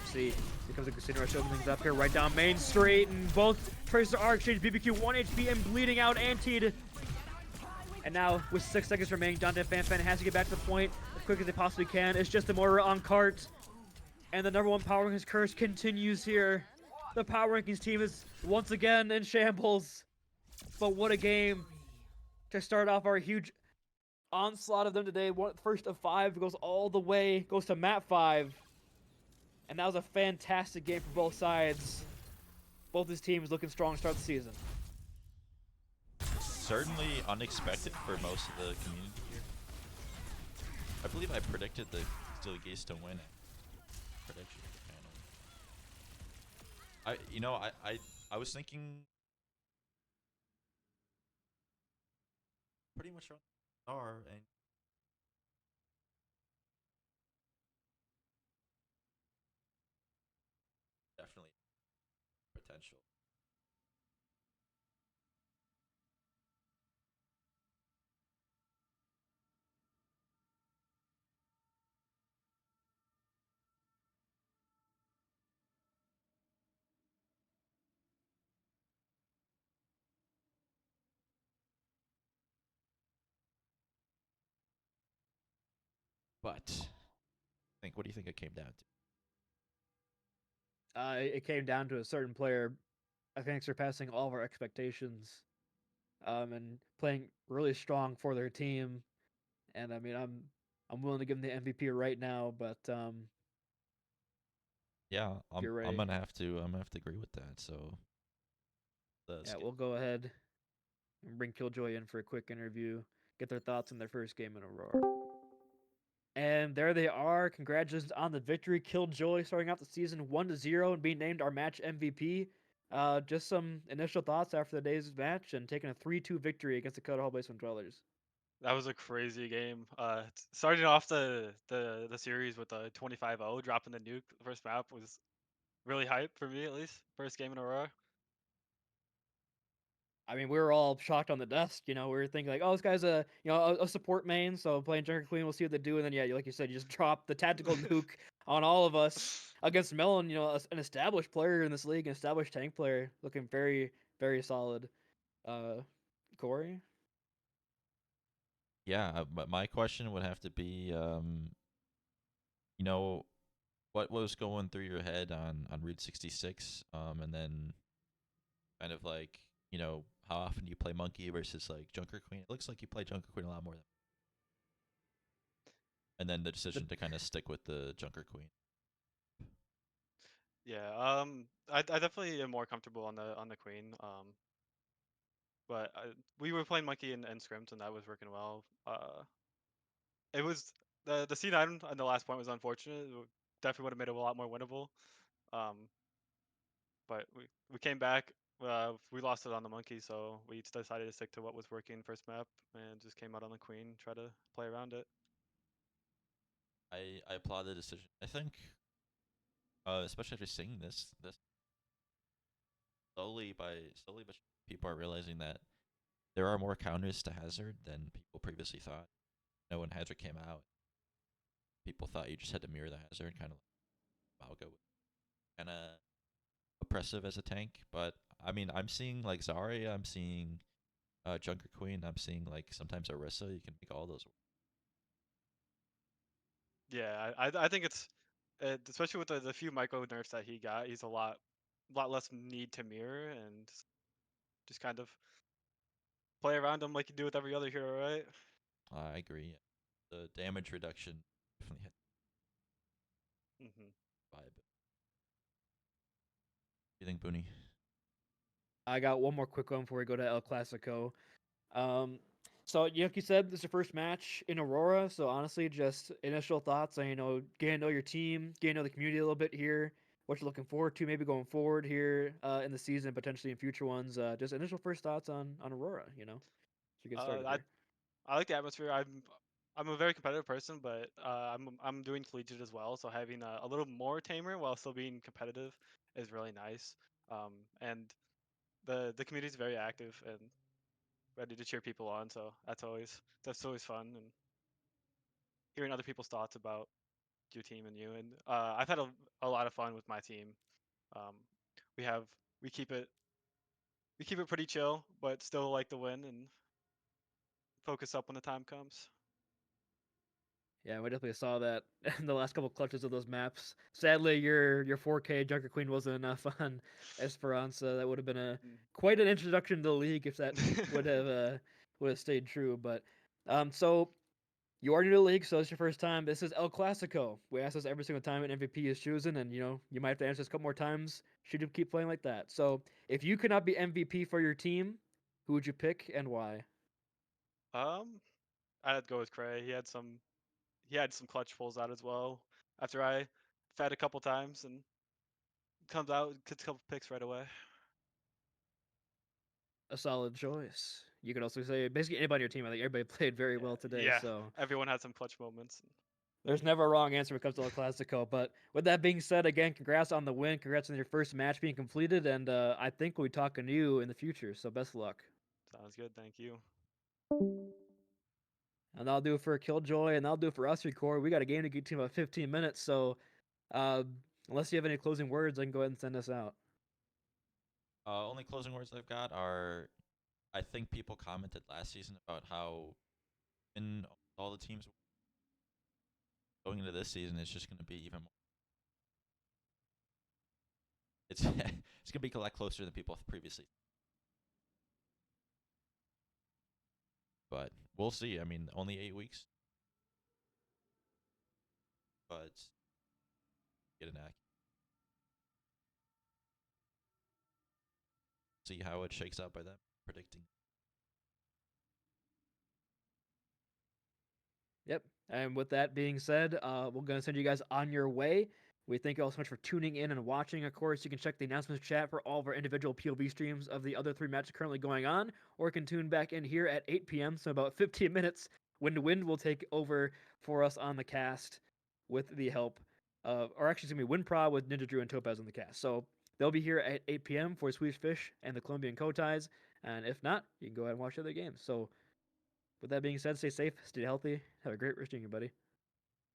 See, here comes the Casino Rush, opening things up here, right down Main Street, and both Tracer are exchanged. BBQ 1 HP and bleeding out Antied. And now, with 6 seconds remaining, Dante Fanfan has to get back to the point as quick as they possibly can. It's just a Moira on cart. And the #1 Power Rankings curse continues here. The Power Rankings team is once again in shambles. But what a game to start off our huge onslaught of them today. First of 5 goes all the way, goes to map 5. And that was a fantastic game for both sides. Both these teams looking strong to start the season. Certainly unexpected for most of the community here. I believe I predicted the Geese to win prediction panel. I was thinking pretty much on star and definitely potential. But what do you think it came down to? It came down to a certain player, I think, surpassing all of our expectations, and playing really strong for their team. And I mean, I'm willing to give them the MVP right now, but Yeah, if you're I'm ready, gonna have to agree with that. So yeah, we'll go ahead and bring Killjoy in for a quick interview, get their thoughts on their first game in Aurora. And there they are. Congratulations on the victory. Killjoy starting out the season 1-0 and being named our match MVP. Just some initial thoughts after the day's match and taking a 3-2 victory against the Dakota Hall Basement Dwellers. That was a crazy game. Starting off the series with a 25-0, dropping the nuke the first map was really hype for me, at least. First game in Aurora. I mean, we were all shocked on the desk. We were thinking like, oh, this guy's a support main, so playing Junker Queen, we'll see what they do. And then, yeah, like you said, you just drop the tactical nuke on all of us against Melon, an established player in this league, an established tank player, looking very, very solid. Corey? Yeah, but my question would have to be, you know, what was going through your head on Route 66, and then kind of like, how often do you play Monkey versus like Junker Queen? It looks like you play Junker Queen a lot more than. And then the decision to kind of stick with the Junker Queen. Yeah, I definitely am more comfortable on the Queen. But we were playing Monkey and Scrims, and that was working well. It was the C9 on the last point was unfortunate. It definitely would have made it a lot more winnable. But we came back. We lost it on the Monkey, so we decided to stick to what was working first map and just came out on the Queen, try to play around it. I applaud the decision. I think, especially after seeing this slowly but people are realizing that there are more counters to Hazard than people previously thought. When Hazard came out, people thought you just had to mirror the Hazard, kind of like Malgo, kind of oppressive as a tank. But I mean, I'm seeing like Zarya, I'm seeing Junker Queen, I'm seeing like sometimes Orisa. You can make all those work. Yeah, I think it's especially with the few micro nerfs that he got, he's a lot less need to mirror and just kind of play around him like you do with every other hero, right? I agree. The damage reduction definitely had Hmm. vibe. What do you think, Booney? I got one more quick one before we go to El Clasico. So, like you said, this is your first match in Aurora. So, honestly, just initial thoughts on getting to know your team, getting to know the community a little bit here. What you're looking forward to, maybe going forward here in the season, potentially in future ones. Just initial first thoughts on Aurora. So get started I here. I like the atmosphere. I'm a very competitive person, but I'm doing collegiate as well, so having a little more tamer while still being competitive is really nice. And the community is very active and ready to cheer people on, so that's always fun, and hearing other people's thoughts about your team and you. And I've had a lot of fun with my team. Um, we have we keep it pretty chill, but still like to win and focus up when the time comes. Yeah, we definitely saw that in the last couple clutches of those maps. Sadly, your 4K Junker Queen wasn't enough on Esperanza. That would have been a Mm. quite an introduction to the league if that would have stayed true. But so you are new to the league, so it's your first time. This is El Clasico. We ask this every single time an MVP is chosen, and you might have to answer this a couple more times. Should you keep playing like that? So if you could not be MVP for your team, who would you pick and why? um, I'd go with Cray. He had some clutch pulls out as well. After I fed a couple times and comes out, gets a couple picks right away. A solid choice. You could also say basically anybody on your team. I think everybody played very Yeah, well today, yeah. so Everyone had some clutch moments. there's never a wrong answer when it comes to El Clasico. But with that being said, again, congrats on the win. Congrats on your first match being completed, and I think we'll be talking to you in the future. So best of luck. Sounds good. Thank you. And that'll do it for Killjoy, and that'll do it for us, Record. We got a game to get to in about 15 minutes, so uh, unless you have any closing words, I can go ahead and send us out. Only closing words I've got are, I think people commented last season about how in all the teams going into this season it's just going to be even more. It's it's going to be a lot closer than people previously. But we'll see. I mean, only 8 weeks, but get an act. See how it shakes out by then. Predicting. Yep. And with that being said, we're going to send you guys on your way. We thank you all so much for tuning in and watching. Of course, you can check the announcements chat for all of our individual POV streams of the other 3 matches currently going on, or you can tune back in here at 8 p.m. So about 15 minutes when the wind will take over for us on the cast with the help of, or actually, it's going to be WinPra with Ninja Drew and Topaz on the cast. So they'll be here at 8 p.m. for Swedish Fish and the Colombian Kotais. And if not, you can go ahead and watch the other games. So with that being said, stay safe, stay healthy, have a great rest of your buddy.